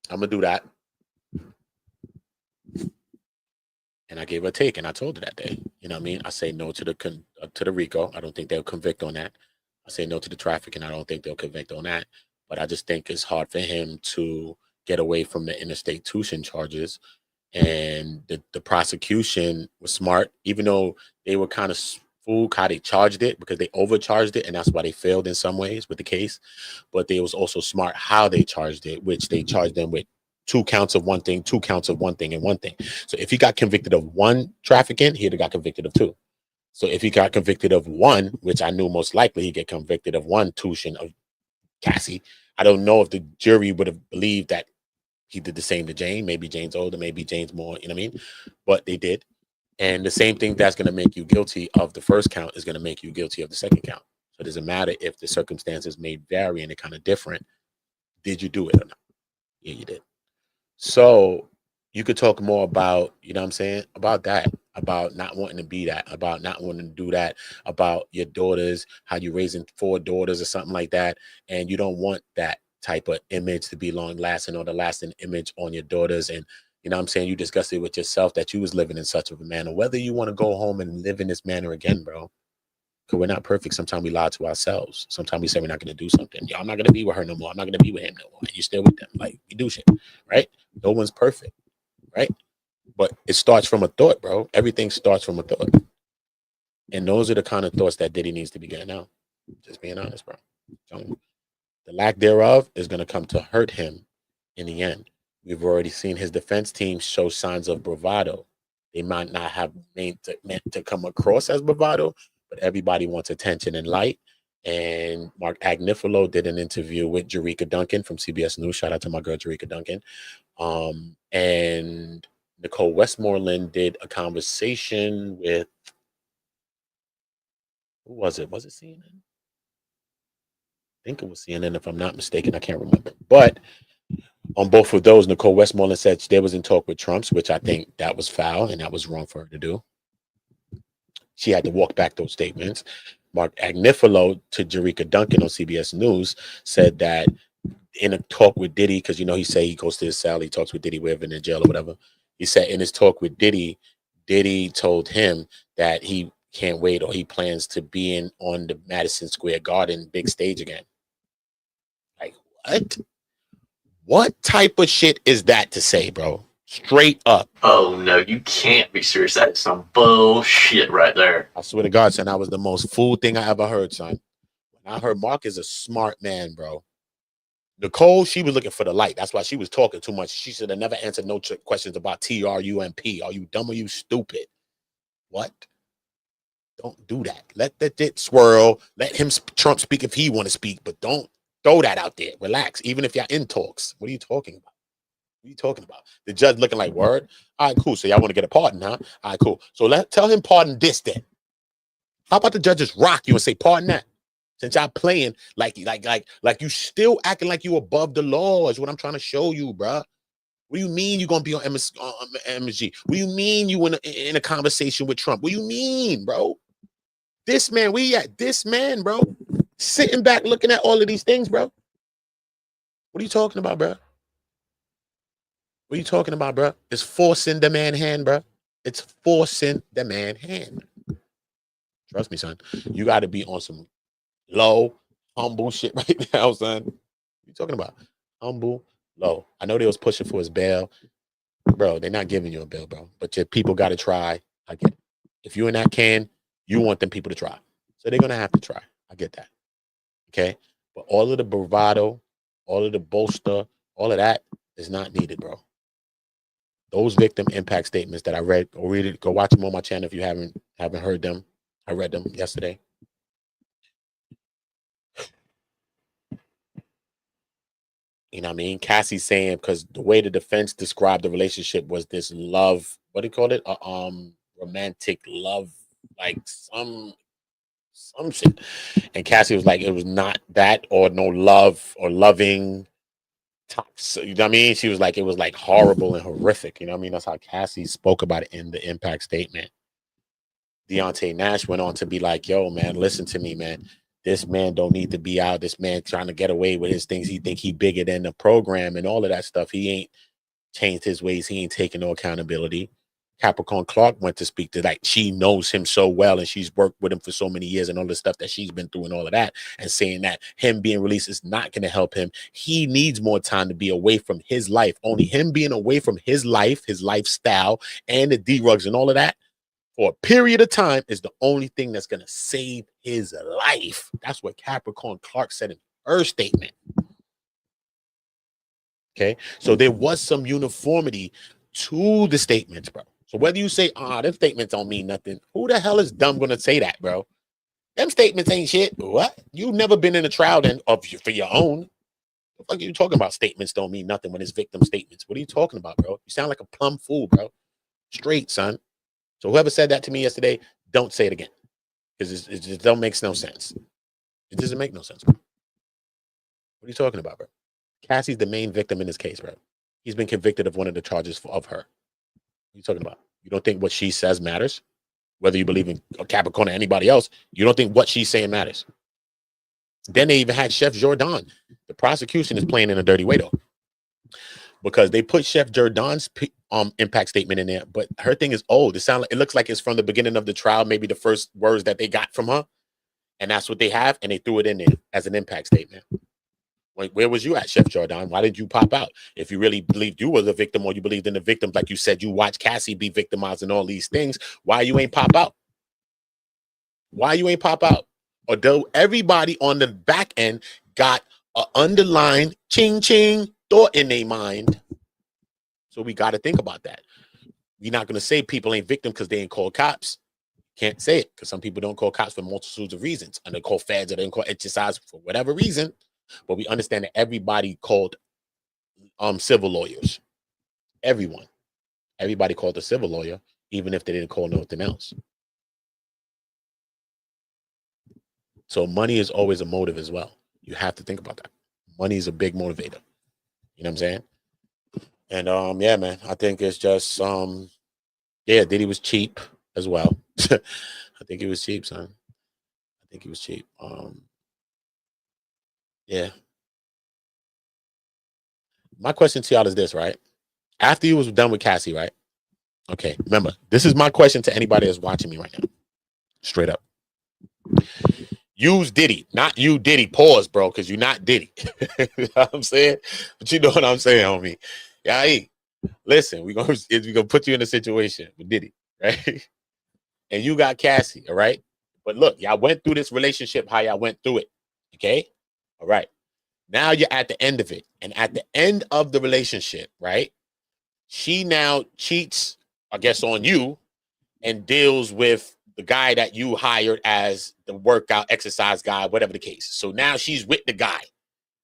I'm going to do that. And I gave her a take, and I told her that day. You know what I mean? I say no to the RICO. I don't think they'll convict on that. I say no to the trafficking. I don't think they'll convict on that. But I just think it's hard for him to get away from the interstate tuition charges. And the prosecution was smart, even though they were kind of fooled how they charged it, because they overcharged it, and that's why they failed in some ways with the case. But they was also smart how they charged it, which they charged them with 2 counts of one thing, 2 counts of one thing, and one thing. So if he got convicted of 1 trafficking, he'd have got convicted of 2. So if he got convicted of 1, which I knew most likely he'd get convicted of 1 tuition of Cassie, I don't know if the jury would have believed that he did the same to Jane. Maybe Jane's older, maybe Jane's more, you know what I mean? But they did. And the same thing that's going to make you guilty of the first count is going to make you guilty of the second count. So it doesn't matter if the circumstances may vary and they're kind of different. Did you do it or not? Yeah, you did. So you could talk more about, you know what I'm saying, about that, about not wanting to be that, about not wanting to do that, about your daughters, how you're raising 4 daughters or something like that. And you don't want that type of image to be long lasting or the lasting image on your daughters. And, you know what I'm saying, you discussed it with yourself that you was living in such of a manner, whether you want to go home and live in this manner again, bro. Because we're not perfect. Sometimes we lie to ourselves. Sometimes we say we're not going to do something. Yo, I'm not going to be with her no more. I'm not going to be with him no more. And you're still with them. Like, we do shit, right? No one's perfect, right? But it starts from a thought, bro. Everything starts from a thought. And those are the kind of thoughts that Diddy needs to be getting out. Just being honest, bro. The lack thereof is going to come to hurt him in the end. We've already seen his defense team show signs of bravado. They might not have meant to come across as bravado, but everybody wants attention and light. And Mark Agnifilo did an interview with Jerika Duncan from CBS News. Shout out to my girl, Jerika Duncan. And Nicole Westmoreland did a conversation with, who was it? Was it CNN? I think it was CNN, if I'm not mistaken. I can't remember. But on both of those, Nicole Westmoreland said they was in talk with Trump's, which I think that was foul and that was wrong for her to do. She had to walk back those statements. Mark Agnifilo to Jerika Duncan on CBS News said that in a talk with Diddy, because, you know, he say he goes to his cell, he talks with Diddy, wherever in jail or whatever. He said in his talk with Diddy, Diddy told him that he can't wait or he plans to be in on the Madison Square Garden big stage again. Like, what? What type of shit is that to say, bro? Straight up. Oh, no, you can't be serious. That is some bullshit right there. I swear to God, son, that was the most fool thing I ever heard, son. When I heard Mark is a smart man, bro. Nicole, she was looking for the light. That's why she was talking too much. She should have never answered no questions about TRUMP. Are you dumb or you stupid? What? Don't do that. Let that shit swirl. Let him, Trump, speak if he want to speak, but don't throw that out there. Relax. Even if y'all in talks. What are you talking about? What are you talking about? The judge looking like, word? All right, cool. So y'all want to get a pardon, huh? All right, cool. So tell him pardon this then. How about the judge just rock you and say pardon that? Since y'all playing like you still acting like you above the law is what I'm trying to show you, bro. What do you mean you gonna be on MSG? What do you mean you in a conversation with Trump? What do you mean, bro? This man, this man, bro, sitting back looking at all of these things, bro. What are you talking about, bro? What are you talking about, bro? It's forcing the man hand, bro. It's forcing the man hand. Trust me, son. You got to be on some low, humble shit right now, son. What are you talking about? Humble, low. I know they was pushing for his bail. Bro, they're not giving you a bail, bro. But your people got to try. I get it. If you're in that can, you want them people to try. So they're going to have to try. I get that. Okay? But all of the bravado, all of the bolster, all of that is not needed, bro. Those victim impact statements that I read, go watch them on my channel if you haven't heard them. I read them yesterday. You know what I mean? Cassie's saying, because the way the defense described the relationship was this love, what do you call it? Romantic love, like some shit. And Cassie was like, it was not that or no love or loving. You know what I mean? She was like, it was like horrible and horrific. You know what I mean? That's how Cassie spoke about it in the impact statement. Deontay Nash went on to be like, yo, man, listen to me, man. This man don't need to be out. This man trying to get away with his things. He think he bigger than the program and all of that stuff. He ain't changed his ways. He ain't taking no accountability. Capricorn Clark went to speak to, like, she knows him so well and she's worked with him for so many years and all the stuff that she's been through and all of that, and saying that him being released is not going to help him. He needs more time to be away from his life. Only him being away from his life, his lifestyle, and the D-rugs and all of that for a period of time is the only thing that's going to save his life. That's what Capricorn Clark said in her statement. Okay, so there was some uniformity to the statements, bro. So whether you say, them statements don't mean nothing, who the hell is dumb gonna say that, bro? Them statements ain't shit. What? You've never been in a trial for your own. What the fuck are you talking about? Statements don't mean nothing when it's victim statements. What are you talking about, bro? You sound like a plumb fool, bro. Straight, son. So whoever said that to me yesterday, don't say it again. Because it just don't make no sense. It doesn't make no sense, bro. What are you talking about, bro? Cassie's the main victim in this case, bro. He's been convicted of one of the charges of her. What are you talking about? You don't think what she says matters? Whether you believe in Capricorn or anybody else, you don't think what she's saying matters. Then they even had Chef Jordan. The prosecution is playing in a dirty way, though. Because they put Chef Jordan's impact statement in there, but her thing is old. It looks like it's from the beginning of the trial, maybe the first words that they got from her. And that's what they have, and they threw it in there as an impact statement. Where was you at, Chef Jordan? Why did you pop out? If you really believed you were the victim or you believed in the victims, like you said, you watched Cassie be victimized and all these things, why you ain't pop out? Why you ain't pop out? Although everybody on the back end got an underlying ching thought in their mind. So we got to think about that. We're not going to say people ain't victims because they ain't called cops. Can't say it because some people don't call cops for multitudes of reasons. And they call feds or they don't call exercise for whatever reason. But we understand that everybody called civil lawyers. Everybody called a civil lawyer, even if they didn't call nothing else. So money is always a motive as well. You have to think about that. Money is a big motivator. You know what I'm saying? And yeah, man, I think it's just Diddy was cheap as well. I think he was cheap, son. I think he was cheap. Yeah. My question to y'all is this, right? After you was done with Cassie, right? Okay, remember, this is my question to anybody that's watching me right now. Straight up. Use Diddy, not you Diddy. Pause, bro, because you're not Diddy. You know what I'm saying? But you know what I'm saying, homie. Yeah, listen, we're gonna put you in a situation with Diddy, right? And you got Cassie, all right? But look, y'all went through this relationship, how y'all went through it. Okay? All right. Now you're at the end of it. And at the end of the relationship, right? She now cheats, I guess, on you and deals with the guy that you hired as the workout exercise guy, whatever the case. So now she's with the guy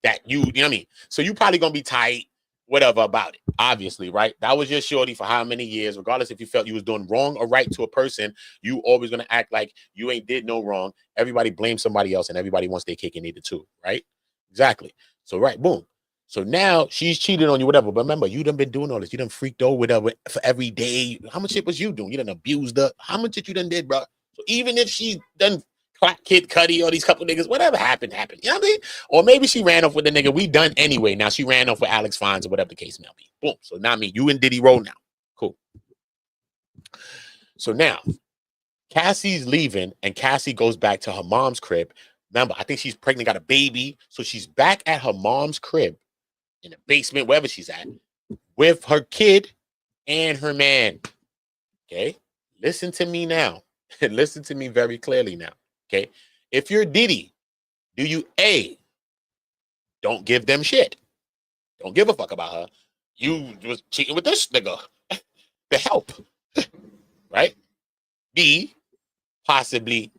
that you know what I mean? So you probably gonna be tight, whatever about it, obviously, right? That was your shorty for how many years, regardless if you felt you was doing wrong or right to a person, you always gonna act like you ain't did no wrong. Everybody blames somebody else and everybody wants their cake and eat it too, right? Exactly. So, right, boom. So now she's cheated on you, whatever. But remember, you done been doing all this. You done freaked over with her for every day. How much shit was you doing? You done abused her. How much shit you done did, bro? So even if she done Kid Cudi or these couple niggas, whatever happened. You know what I mean? Or maybe she ran off with the nigga. We done anyway. Now she ran off with Alex Fines or whatever the case may be. Boom. So now you and Diddy roll now. Cool. So now Cassie's leaving and Cassie goes back to her mom's crib. Remember, I think she's pregnant, got a baby. So she's back at her mom's crib in the basement, wherever she's at, with her kid and her man. Okay? Listen to me now. Listen to me very clearly now. Okay? If you're Diddy, do you A, don't give them shit. Don't give a fuck about her. You was cheating with this nigga. The help. Right? B, possibly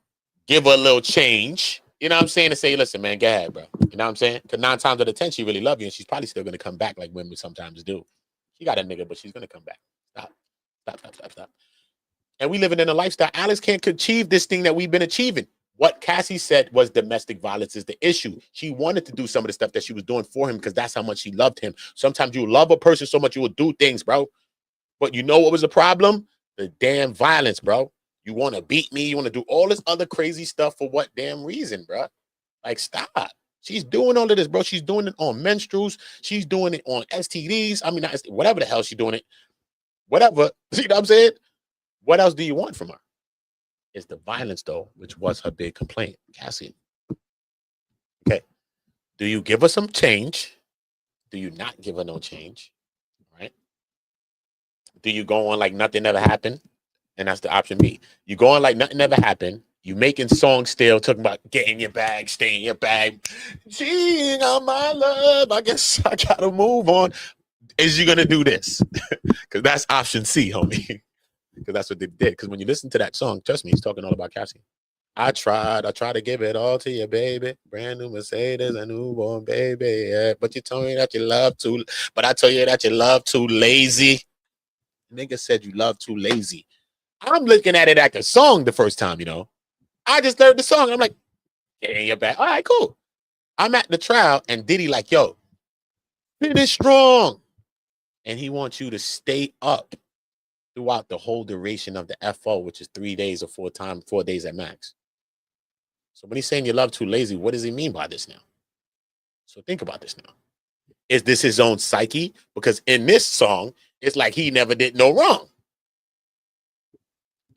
give her a little change. You know what I'm saying? To say, listen, man, go ahead, bro. You know what I'm saying? Because 9 times out of 10, she really love you, and she's probably still going to come back like women sometimes do. She got a nigga, but she's going to come back. Stop. And we living in a lifestyle. Alex can't achieve this thing that we've been achieving. What Cassie said was domestic violence is the issue. She wanted to do some of the stuff that she was doing for him because that's how much she loved him. Sometimes you love a person so much you will do things, bro. But you know what was the problem? The damn violence, bro. You want to beat me. You want to do all this other crazy stuff for what damn reason, bro? Like, stop. She's doing all of this, bro. She's doing it on menstruals. She's doing it on STDs. I mean, whatever the hell she's doing it. Whatever. You know what I'm saying? What else do you want from her? It's the violence, though, which was her big complaint, Cassie. Okay. Do you give her some change? Do you not give her no change? Right? Do you go on like nothing ever happened? And that's the option B. You go on like nothing ever happened, You making songs still talking about get in your bag, stay in your bag. Gee, on my love, I guess I gotta move on. Is you gonna do this? Because that's option C, homie. Because that's what they did. Because when you listen to that song, trust me, he's talking all about Cassie. I tried to give it all to you, baby. Brand new Mercedes, a newborn baby. Yeah. But you told me that you love too. But I told you that you love too lazy. Nigga said you love too lazy. I'm looking at it at the song the first time, you know. I just heard the song. And I'm like, get in your bag. All right, cool. I'm at the trial and Diddy like, yo, finish strong. And he wants you to stay up throughout the whole duration of the FO, which is 3 days or 4 days at max. So when he's saying you love too lazy, what does he mean by this now? So think about this now. Is this his own psyche? Because in this song, it's like he never did no wrong.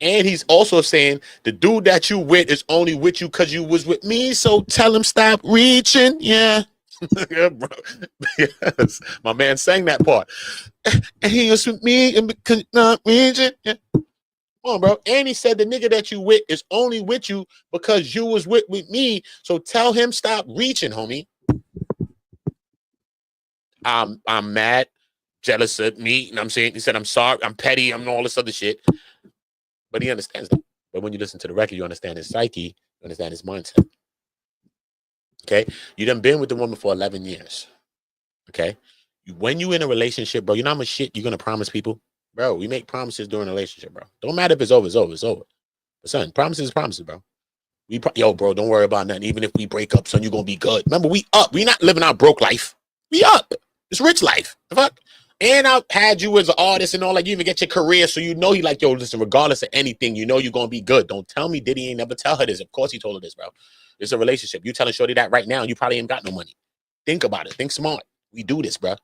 And he's also saying the dude that you with is only with you because you was with me. So tell him stop reaching. Yeah. Yeah, bro. Yes. My man sang that part. And he was with me and because not reaching. Yeah. Come on, bro. And he said the nigga that you with is only with you because you was with me. So tell him stop reaching, homie. I'm mad, jealous of me. You know what I'm saying? He said, I'm sorry, I'm petty, I'm all this other shit. But he understands that. But when you listen to the record, you understand his psyche, you understand his mindset. Okay? You done been with the woman for 11 years. Okay? When you in a relationship, bro, you know how much shit you're going to promise people? Bro, we make promises during a relationship, bro. Don't matter if it's over, it's over, it's over. But son, promises, bro. Yo, bro, don't worry about nothing. Even if we break up, son, you're going to be good. Remember, we up. We not living our broke life. We up. It's rich life. The fuck? And I had you as an artist and all, like, you even get your career, so you know he like, yo, listen, regardless of anything, you know you're going to be good. Don't tell me Diddy ain't never tell her this. Of course he told her this, bro. It's a relationship. You telling Shorty that right now, and you probably ain't got no money. Think about it. Think smart. We do this, bro.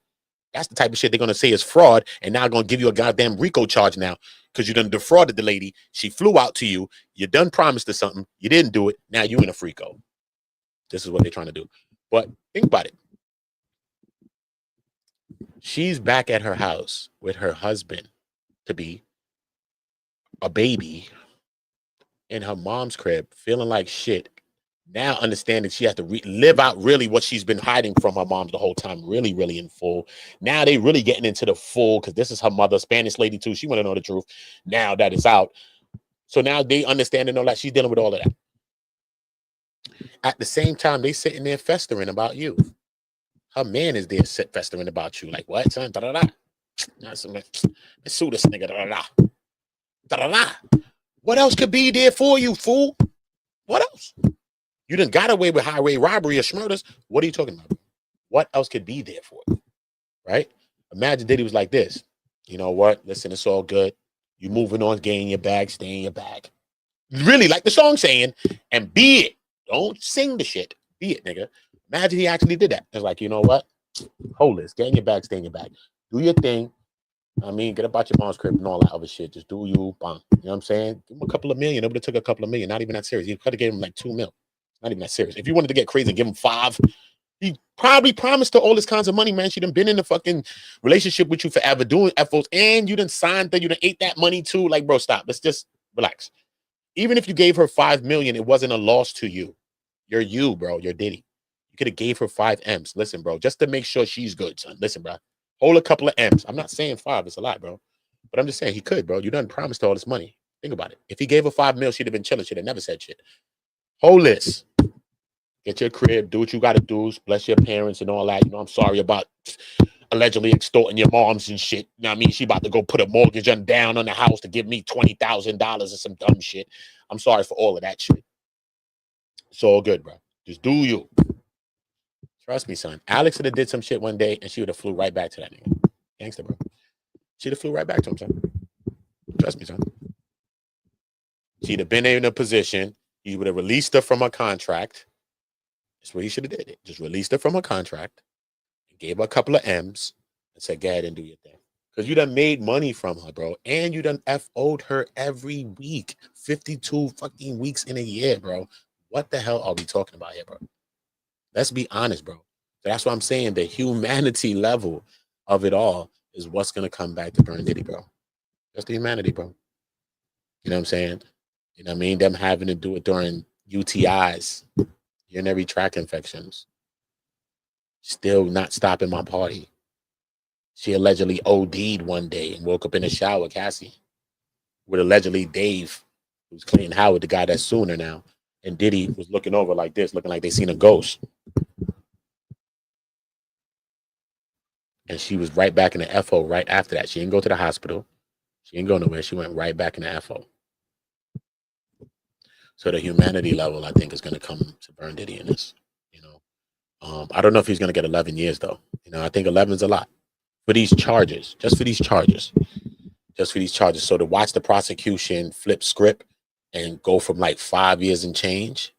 That's the type of shit they're going to say is fraud, and now going to give you a goddamn RICO charge now because you done defrauded the lady. She flew out to you. You done promised her something. You didn't do it. Now you in a FRICO. This is what they're trying to do. But think about it. She's back at her house with her husband to be, a baby, in her mom's crib, feeling like shit. Now understanding she has to live out really what she's been hiding from her mom the whole time, really, really in full. Now they really getting into the full because this is her mother, Spanish lady too. She want to know the truth now that it's out. So now they understand and know that she's dealing with all of that. At the same time, they sitting there festering about you. Her man is there festering about you. Like, what, son? Da-da-da. Let's sue this nigga. Da-da-da. Da-da-da. What else could be there for you, fool? What else? You done got away with highway robbery or murders. What are you talking about? What else could be there for you? Right? Imagine Diddy was like this. You know what? Listen, it's all good. You moving on, get in your bag, stay in your bag. Really, like the song saying, and be it. Don't sing the shit. Be it, nigga. Imagine he actually did that. It's like, you know what? Hold this. Get in your bag, stay in your bag. Do your thing. I mean, get about your mom's crib and all that other shit. Just do you, bang. You know what I'm saying? Give him a couple of million. Nobody took a couple of million. Not even that serious. He could have gave him like 2 mil. Not even that serious. If you wanted to get crazy and give him 5, he probably promised her all this kinds of money, man. She done been in a fucking relationship with you forever, doing FOs, and you done signed that, you done ate that money too. Like, bro, stop. Let's just relax. Even if you gave her 5 million, it wasn't a loss to you. You're you, bro. You're Diddy. You could have gave her 5 M's. Listen, bro, just to make sure she's good, son. Listen, bro. Hold a couple of M's. I'm not saying 5. It's a lot, bro. But I'm just saying he could, bro. You done promised her all this money. Think about it. If he gave her 5 mil, she'd have been chilling. She'd have never said shit. Hold this. Get your crib. Do what you got to do. Bless your parents and all that. You know, I'm sorry about allegedly extorting your moms and shit. You know what I mean? She about to go put a mortgage down on the house to give me $20,000 or some dumb shit. I'm sorry for all of that shit. It's all good, bro. Just do you. Trust me, son. Alex would have did some shit one day and she would have flew right back to that nigga. Gangster, bro. She'd have flew right back to him, son. Trust me, son. She'd have been in a position. He would have released her from her contract. That's what he should have did. It. Just released her from her contract. Gave her a couple of M's and said, go ahead and do your thing. Because you done made money from her, bro. And you done FO'd her every week. 52 fucking weeks in a year, bro. What the hell are we talking about here, bro? Let's be honest, bro. So that's what I'm saying. The humanity level of it all is what's going to come back to burn Diddy, bro. That's the humanity, bro. You know what I'm saying? You know what I mean? Them having to do it during UTIs, urinary tract infections. Still not stopping my party. She allegedly OD'd one day and woke up in the shower, Cassie, with allegedly Dave, who's cleaning Howard, the guy that's suing her now. And Diddy was looking over like this, looking like they seen a ghost. And she was right back in the FO right after that. She didn't go to the hospital. She didn't go nowhere. She went right back in the FO. So the humanity level, I think, is going to come to burn Diddy in this. You know, I don't know if he's going to get 11 years, though. You know, I think 11 is a lot for these charges, just for these charges. So to watch the prosecution flip script and go from like 5 years and change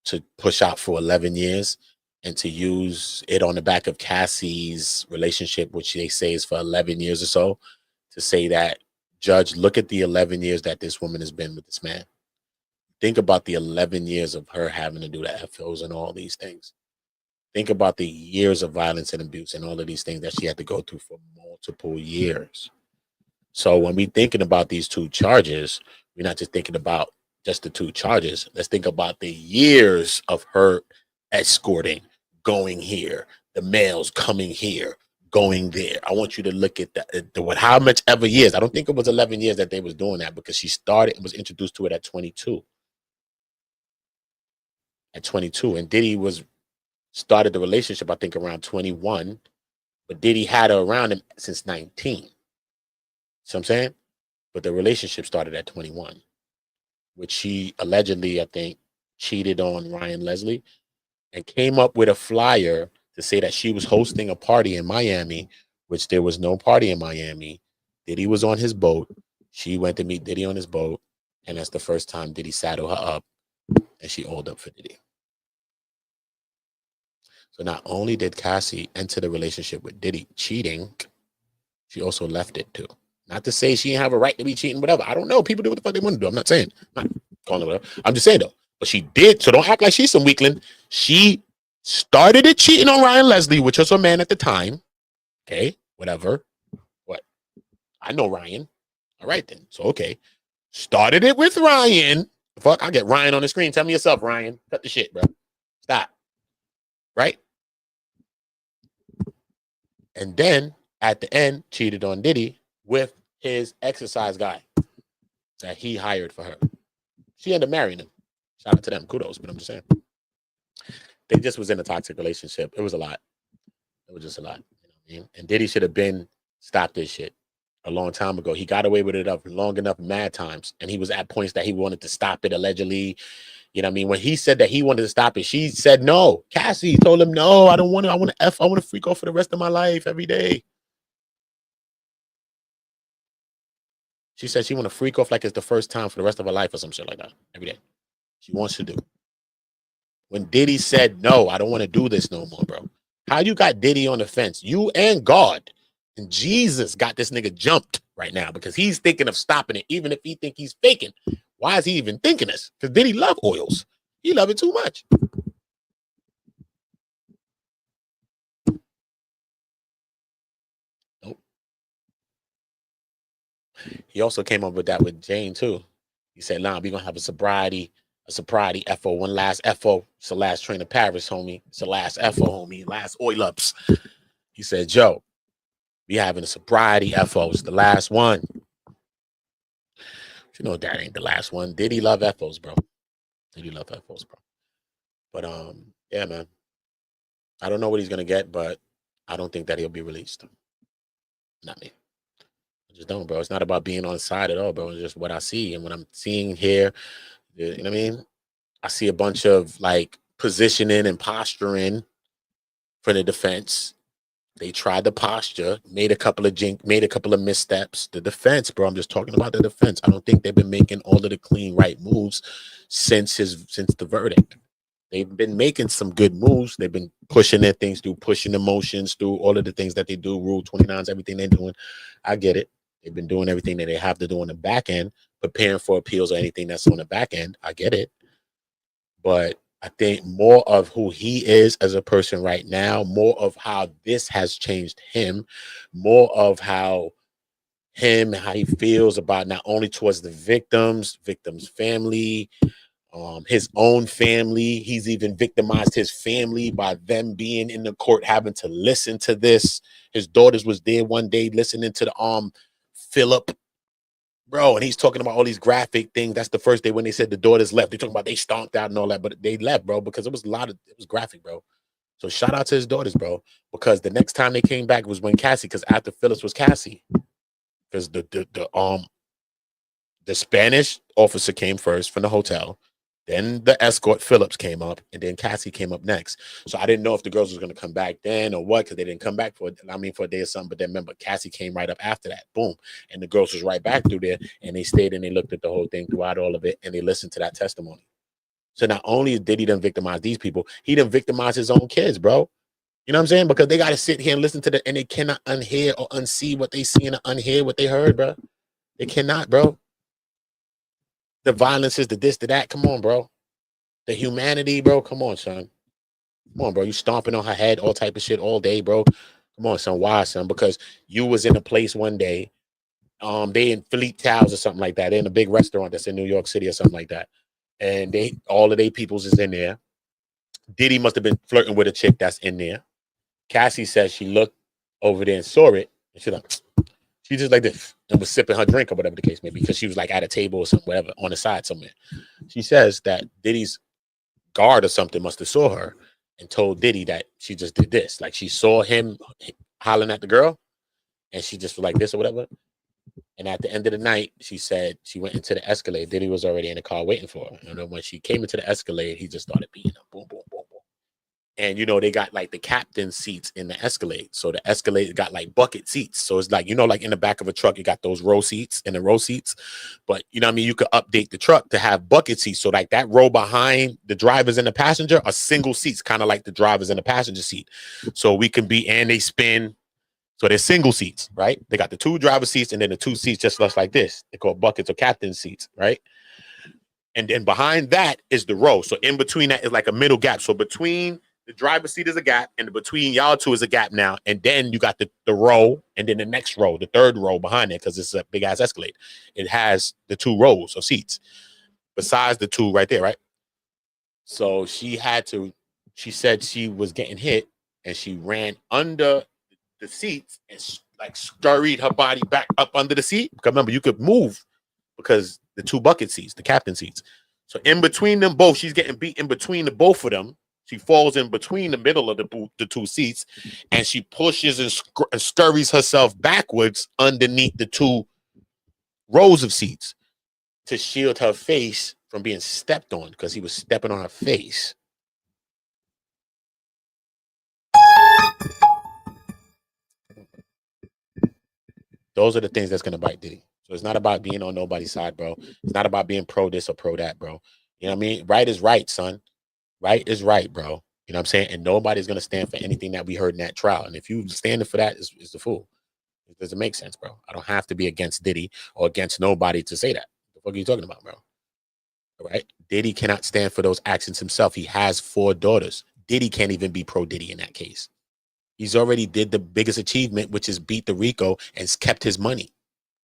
to push out for 11 years and to use it on the back of Cassie's relationship, which they say is for 11 years or so, to say that, Judge, look at the 11 years that this woman has been with this man. Think about the 11 years of her having to do the FOs and all these things. Think about the years of violence and abuse and all of these things that she had to go through for multiple years. So when we're thinking about these two charges, we're not just thinking about just the two charges. Let's think about the years of her escorting, going here, the males coming here, going there. I want you to look at how much ever years. I don't think it was 11 years that they was doing that, because she started and was introduced to it at 22. And Diddy started the relationship, I think, around 21, but Diddy had her around him since 19. See what I'm saying? But the relationship started at 21, which she allegedly, I think, cheated on Ryan Leslie and came up with a flyer to say that she was hosting a party in Miami, which there was no party in Miami. Diddy was on his boat. She went to meet Diddy on his boat, and that's the first time Diddy saddled her up, and she oiled up for Diddy. So not only did Cassie enter the relationship with Diddy cheating, she also left it too. Not to say she didn't have a right to be cheating, whatever. I don't know. People do what the fuck they want to do. I'm not saying. I'm not calling it whatever. I'm just saying, though. But she did. So don't act like she's some weakling. She started it cheating on Ryan Leslie, which was her man at the time. Okay, whatever. What? I know Ryan. All right, then. So, okay. Started it with Ryan. Fuck, I'll get Ryan on the screen. Tell me yourself, Ryan. Cut the shit, bro. Stop. Right? And then, at the end, cheated on Diddy with his exercise guy that he hired for her. She ended up marrying him. Shout out to them. Kudos, but I'm just saying. They just was in a toxic relationship. It was a lot. It was just a lot. You know what I mean? And Diddy should have been stopped this shit a long time ago. He got away with it up long enough, mad times. And he was at points that he wanted to stop it, allegedly. You know what I mean? When he said that he wanted to stop it, she said no. Cassie told him, no, I don't want to. I want to freak off for the rest of my life every day. She said she want to freak off like it's the first time for the rest of her life or some shit like that every day. She wants to do. When Diddy said, no, I don't want to do this no more, bro. How you got Diddy on the fence? You and God and Jesus got this nigga jumped right now because he's thinking of stopping it, even if he think he's faking. Why is he even thinking this? Because Diddy love oils. He love it too much. Nope. He also came up with that with Jane too. He said, nah, we're gonna have a sobriety FO, one last FO. It's the last train to Paris, homie. It's the last FO, homie. Last oil ups. He said, Joe, we having a sobriety FO. It's the last one. You know that ain't the last one. Diddy love FOs, bro. Diddy love FOs, bro. But yeah, man. I don't know what he's gonna get, but I don't think that he'll be released. Not me. I just don't, bro. It's not about being on side at all, bro. It's just what I see. And what I'm seeing here, you know what I mean? I see a bunch of like positioning and posturing for the defense. They tried the posture, made a couple of missteps. The defense, bro. I'm just talking about the defense. I don't think they've been making all of the clean, right moves since the verdict. They've been making some good moves. They've been pushing their things through, pushing the motions through, all of the things that they do, Rule 29s, everything they're doing. I get it. They've been doing everything that they have to do on the back end, preparing for appeals or anything that's on the back end. I get it. But I think more of who he is as a person right now, more of how this has changed him, more of how him, how he feels about not only towards the victims family, his own family. He's even victimized his family by them being in the court having to listen to this. His daughters was there one day listening to the Philip, bro, and he's talking about all these graphic things. That's the first day when they said the daughters left. They're talking about they stomped out and all that, but they left, bro, because it was graphic, bro. So shout out to his daughters, bro, because the next time they came back was when Cassie, because after Phillips was Cassie, because the Spanish officer came first from the hotel. Then the escort Phillips came up, and then Cassie came up next. So I didn't know if the girls was going to come back then or what, because they didn't come back for a day or something. But then remember, Cassie came right up after that. Boom. And the girls was right back through there, and they stayed and they looked at the whole thing throughout all of it, and they listened to that testimony. So not only did he done victimize these people, he done victimize his own kids, bro. You know what I'm saying? Because they got to sit here and listen to that, and they cannot unhear or unsee what they see and unhear what they heard, bro. They cannot, bro. The violence is the this, the that. Come on, bro. The humanity, bro. Come on, son. Come on, bro. You stomping on her head, all type of shit all day, bro. Come on, son. Why, son? Because you was in a place one day. They in Philippe Towers or something like that. They're in a big restaurant that's in New York City or something like that. And all of their peoples is in there. Diddy must have been flirting with a chick that's in there. Cassie says she looked over there and saw it. And she just like this and was sipping her drink or whatever the case may be, because she was like at a table or something, whatever, on the side somewhere. She says that Diddy's guard or something must have saw her and told Diddy that she just did this. Like she saw him hollering at the girl and she just was like this or whatever. And at the end of the night, she said she went into the Escalade. Diddy was already in the car waiting for her. And then when she came into the Escalade, he just started beating her. Boom, boom, boom, boom. And, they got like the captain's seats in the Escalade. So the Escalade got like bucket seats. So it's like, like in the back of a truck, you got those row seats and the row seats. But, you know what I mean? You could update the truck to have bucket seats. So like that row behind the drivers and the passenger are single seats, kind of like the drivers and the passenger seat. So we can be, and they spin. So they're single seats, right? They got the two driver seats and then the two seats just like this. They're called buckets or captain's seats, right? And then behind that is the row. So in between that is like a middle gap. So between the driver's seat is a gap, and between y'all two is a gap now. And then you got the row, and then the next row, the third row behind it, because it's a big ass Escalade. It has the two rows of seats besides the two right there, right? So she said she was getting hit, and she ran under the seats and like scurried her body back up under the seat. Because remember, you could move because the two bucket seats, the captain seats. So in between them both, she's getting beat in between the both of them. She falls in between the middle of the two seats, and she pushes and scurries herself backwards underneath the two rows of seats to shield her face from being stepped on, because he was stepping on her face. Those are the things that's going to bite Diddy. So it's not about being on nobody's side, bro. It's not about being pro this or pro that, bro. You know what I mean? Right is right, son. Right is right, bro. You know what I'm saying? And nobody's going to stand for anything that we heard in that trial. And if you standing for that, is the fool. It doesn't make sense, bro. I don't have to be against Diddy or against nobody to say that. The fuck are you talking about, bro? All right? Diddy cannot stand for those actions himself. He has 4 daughters. Diddy can't even be pro Diddy in that case. He's already did the biggest achievement, which is beat the RICO, and kept his money.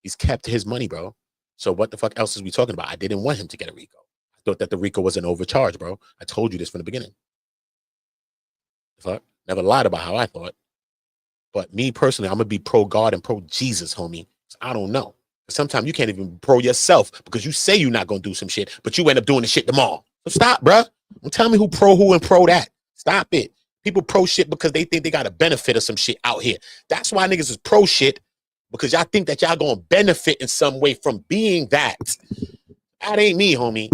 He's kept his money, bro. So what the fuck else is we talking about? I didn't want him to get a RICO. I thought that the RICO was an overcharge, bro. I told you this from the beginning. Fuck. Never lied about how I thought. But me personally, I'm going to be pro God and pro Jesus, homie. I don't know. Sometimes you can't even be pro yourself because you say you're not going to do some shit, but you end up doing the shit tomorrow. So stop, bro. Don't tell me who and pro that. Stop it. People pro shit because they think they got a benefit of some shit out here. That's why niggas is pro shit, because y'all think that y'all going to benefit in some way from being that. That ain't me, homie.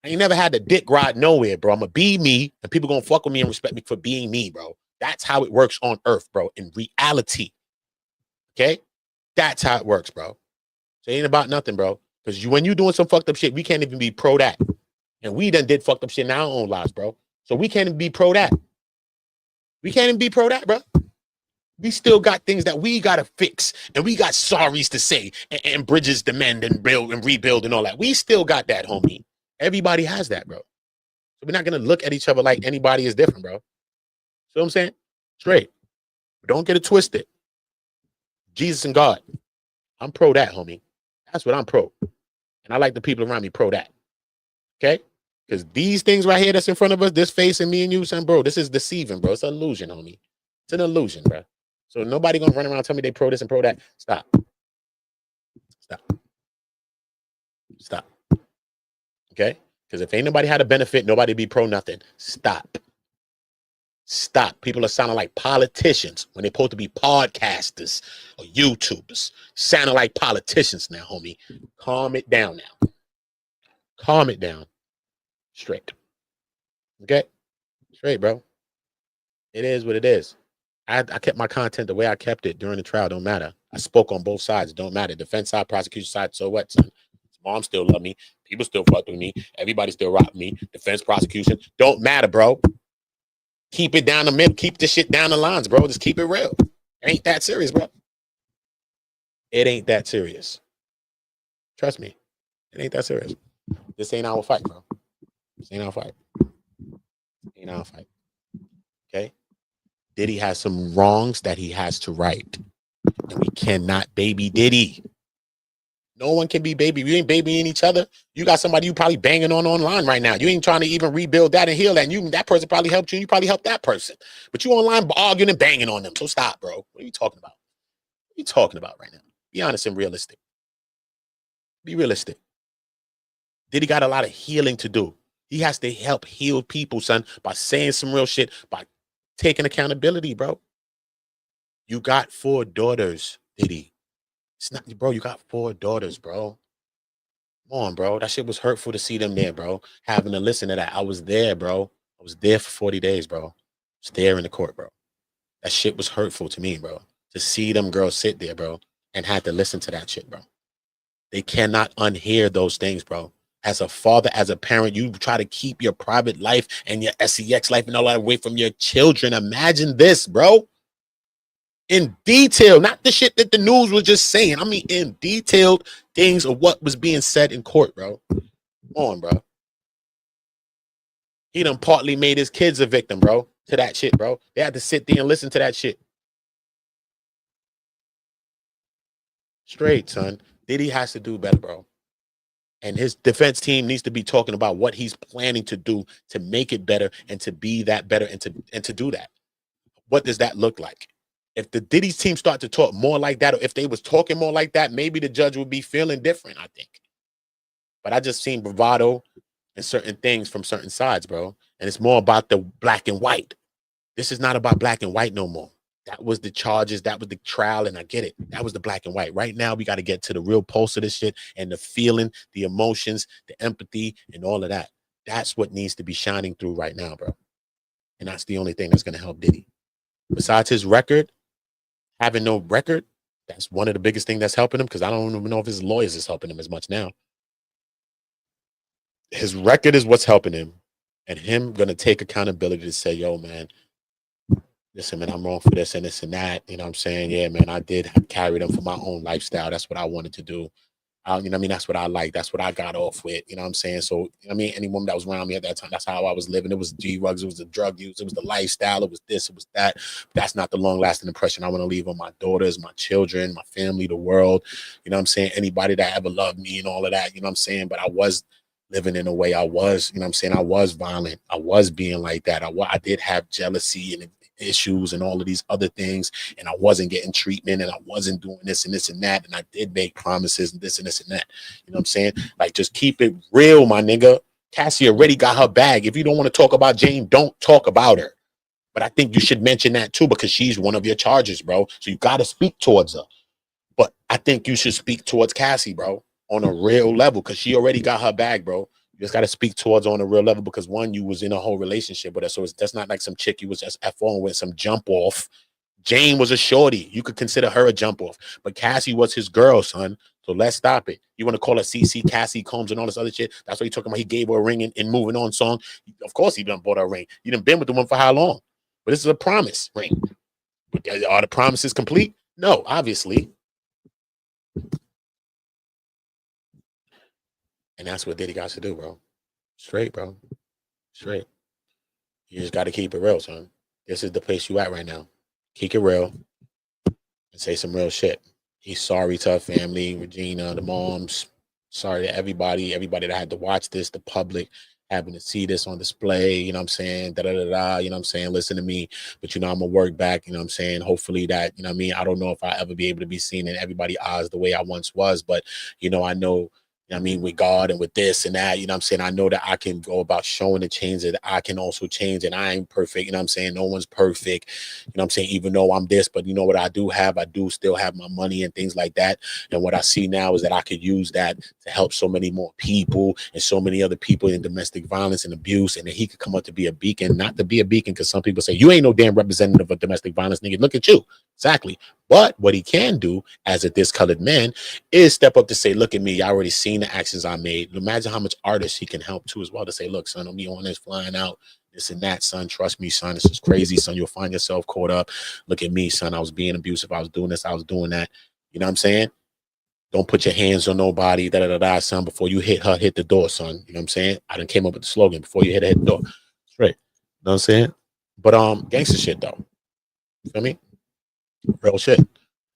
I ain't never had the dick ride nowhere, bro. I'm going to be me, and people going to fuck with me and respect me for being me, bro. That's how it works on earth, bro, in reality. Okay? That's how it works, bro. So it ain't about nothing, bro. Because when you doing some fucked up shit, we can't even be pro that. And we done did fucked up shit in our own lives, bro. So we can't even be pro that. We can't even be pro that, bro. We still got things that we got to fix. And we got sorries to say. And bridges to mend and build and rebuild and all that. We still got that, homie. Everybody has that, bro. So we're not going to look at each other like anybody is different, bro. See what I'm saying? Straight. But don't get it twisted. Jesus and God. I'm pro that, homie. That's what I'm pro. And I like the people around me pro that. Okay? Because these things right here that's in front of us, this face and me and you, son, bro, this is deceiving, bro. It's an illusion, homie. It's an illusion, bro. So nobody gonna run around and tell me they pro this and pro that. Stop. Stop. Stop. Okay? Because if ain't nobody had a benefit, nobody be pro nothing. Stop. Stop. People are sounding like politicians when they're supposed to be podcasters or YouTubers. Sounding like politicians now, homie. Calm it down now. Calm it down. Straight. Okay? Straight, bro. It is what it is. I kept my content the way I kept it during the trial. Don't matter. I spoke on both sides. Don't matter. Defense side, prosecution side. So what, son? Mom still love me. People still fuck with me. Everybody still rock me. Defense, prosecution. Don't matter, bro. Keep it down the middle. Keep this shit down the lines, bro. Just keep it real. It ain't that serious, bro. It ain't that serious. Trust me. It ain't that serious. This ain't our fight, bro. This ain't our fight. Ain't our fight. Okay? Diddy has some wrongs that he has to right. And we cannot baby Diddy. No one can be baby. You ain't babying each other. You got somebody you probably banging on online right now. You ain't trying to even rebuild that and heal that. And that person probably helped you. You probably helped that person. But you online arguing and banging on them. So stop, bro. What are you talking about? What are you talking about right now? Be honest and realistic. Be realistic. Diddy got a lot of healing to do. He has to help heal people, son, by saying some real shit, by taking accountability, bro. You got 4 daughters, Diddy. It's not, bro, you got 4 daughters, bro. Come on, bro. That shit was hurtful to see them there, bro. Having to listen to that. I was there, bro. I was there for 40 days, bro. I was there in the court, bro. That shit was hurtful to me, bro. To see them girls sit there, bro, and had to listen to that shit, bro. They cannot unhear those things, bro. As a father, as a parent, you try to keep your private life and your sex life and all that away from your children. Imagine this, bro. In detail, not the shit that the news was just saying. I mean, in detailed things of what was being said in court, bro. Come on, bro. He done partly made his kids a victim, bro, to that shit, bro. They had to sit there and listen to that shit. Straight, son. Diddy has to do better, bro. And his defense team needs to be talking about what he's planning to do to make it better and to be that better and to do that. What does that look like? If the Diddy's team start to talk more like that, or if they was talking more like that, maybe the judge would be feeling different, I think. But I just seen bravado and certain things from certain sides, bro. And it's more about the black and white. This is not about black and white no more. That was the charges. That was the trial. And I get it. That was the black and white. Right now, we got to get to the real pulse of this shit and the feeling, the emotions, the empathy, and all of that. That's what needs to be shining through right now, bro. And that's the only thing that's going to help Diddy. Besides his record, having no record, that's one of the biggest things that's helping him, because I don't even know if his lawyers is helping him as much now. His record is what's helping him, and him going to take accountability to say, yo, man, listen, man, I'm wrong for this and this and that. You know what I'm saying? Yeah, man, I did carry them for my own lifestyle. That's what I wanted to do. You know what I mean? That's what I like. That's what I got off with. You know what I'm saying? So, you know what I mean? Any woman that was around me at that time, that's how I was living. It was G-Rugs. It was the drug use. It was the lifestyle. It was this. It was that. But that's not the long-lasting impression I want to leave on my daughters, my children, my family, the world. You know what I'm saying? Anybody that ever loved me and all of that. You know what I'm saying? But I was living in a way I was, you know what I'm saying? I was violent. I was being like that. I did have jealousy and issues and all of these other things, and I wasn't getting treatment, and I wasn't doing this and this and that, and I did make promises and this and this and that. You know what I'm saying? Like, just keep it real, my nigga. Cassie already got her bag. If you don't want to talk about Jane, don't talk about her. But I think you should mention that too, because she's one of your charges, bro. So you got to speak towards her. But I think you should speak towards Cassie, bro, on a real level, because she already got her bag, bro. You just got to speak towards her on a real level, because one, you was in a whole relationship with her. So that's not like some chick you was just F-on with, some jump off. Jane was a shorty. You could consider her a jump off. But Cassie was his girl, son. So let's stop it. You want to call her CC, Cassie Combs, and all this other shit? That's what you're talking about. He gave her a ring in Moving On song. Of course he done bought her a ring. You done been with the one for how long? But this is a promise ring. Are the promises complete? No, obviously. And that's what Diddy got to do, bro. Straight, bro. Straight. You just got to keep it real, son. This is the place you at right now. Keep it real and say some real shit. He's sorry to her family, Regina, the moms. Sorry to everybody that had to watch this, the public having to see this on display, you know what I'm saying? Da da da da, you know what I'm saying? Listen to me, but you know, I'm gonna work back, you know what I'm saying? Hopefully that, you know what I mean? I don't know if I ever be able to be seen in everybody's eyes the way I once was, but you know, I know, you know what I mean, with God and with this and that, you know what I'm saying? I know that I can go about showing the change that I can also change, and I ain't perfect, you know what I'm saying? No one's perfect, you know what I'm saying? Even though I'm this, but you know what I do have? I do still have my money and things like that. And what I see now is that I could use that to help so many more people and so many other people in domestic violence and abuse. And then he could come up to be a beacon, not to be a beacon, because some people say, you ain't no damn representative of domestic violence, nigga. Look at you. Exactly. But what he can do as a discolored man is step up to say, look at me. I already seen the actions I made. Imagine how much artists he can help too as well, to say, look, son, don't be on this flying out, this and that, son. Trust me, son. This is crazy, son. You'll find yourself caught up. Look at me, son. I was being abusive. I was doing this. I was doing that. You know what I'm saying? Don't put your hands on nobody, da-da-da-da, son. Before you hit her, hit the door, son. You know what I'm saying? I done came up with the slogan, before you hit her, hit the door. That's right. You know what I'm saying? But gangster shit, though. You feel me? Real shit.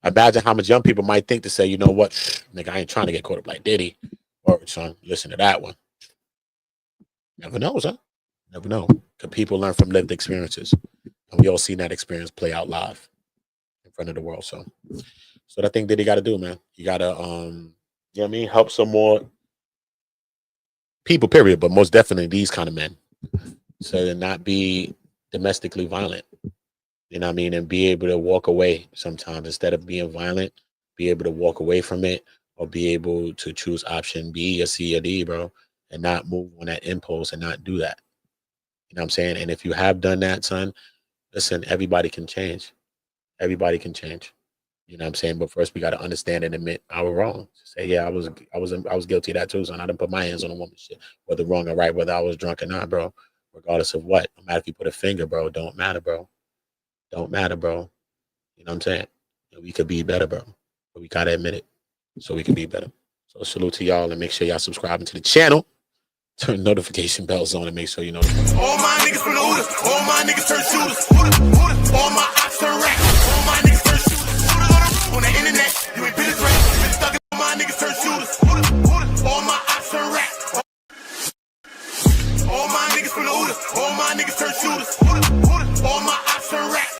Imagine how much young people might think to say, you know what, nigga, I ain't trying to get caught up like Diddy. Or, son, listen to that one. Never knows, huh? Never know. Because people learn from lived experiences. And we all seen that experience play out live in front of the world. So I think Diddy got to do, man. You got to, you know what I mean, help some more people, period, but most definitely these kind of men. So to not be domestically violent. You know what I mean? And be able to walk away sometimes instead of being violent, be able to walk away from it, or be able to choose option B or C or D, bro, and not move on that impulse and not do that. You know what I'm saying? And if you have done that, son, listen, everybody can change. Everybody can change. You know what I'm saying? But first we got to understand and admit I was wrong. Say, yeah, I was guilty of that too, son. I didn't put my hands on a woman's shit, whether wrong or right, whether I was drunk or not, bro. Regardless of what. No matter if you put a finger, bro, don't matter, bro. Don't matter, bro. You know what I'm saying? We could be better, bro. But we gotta admit it, so we can be better. So salute to y'all, and make sure y'all subscribing to the channel. Turn notification bells on and make sure you know. All my niggas from the Uda, all my niggas turn shooters. All my ops turn racks.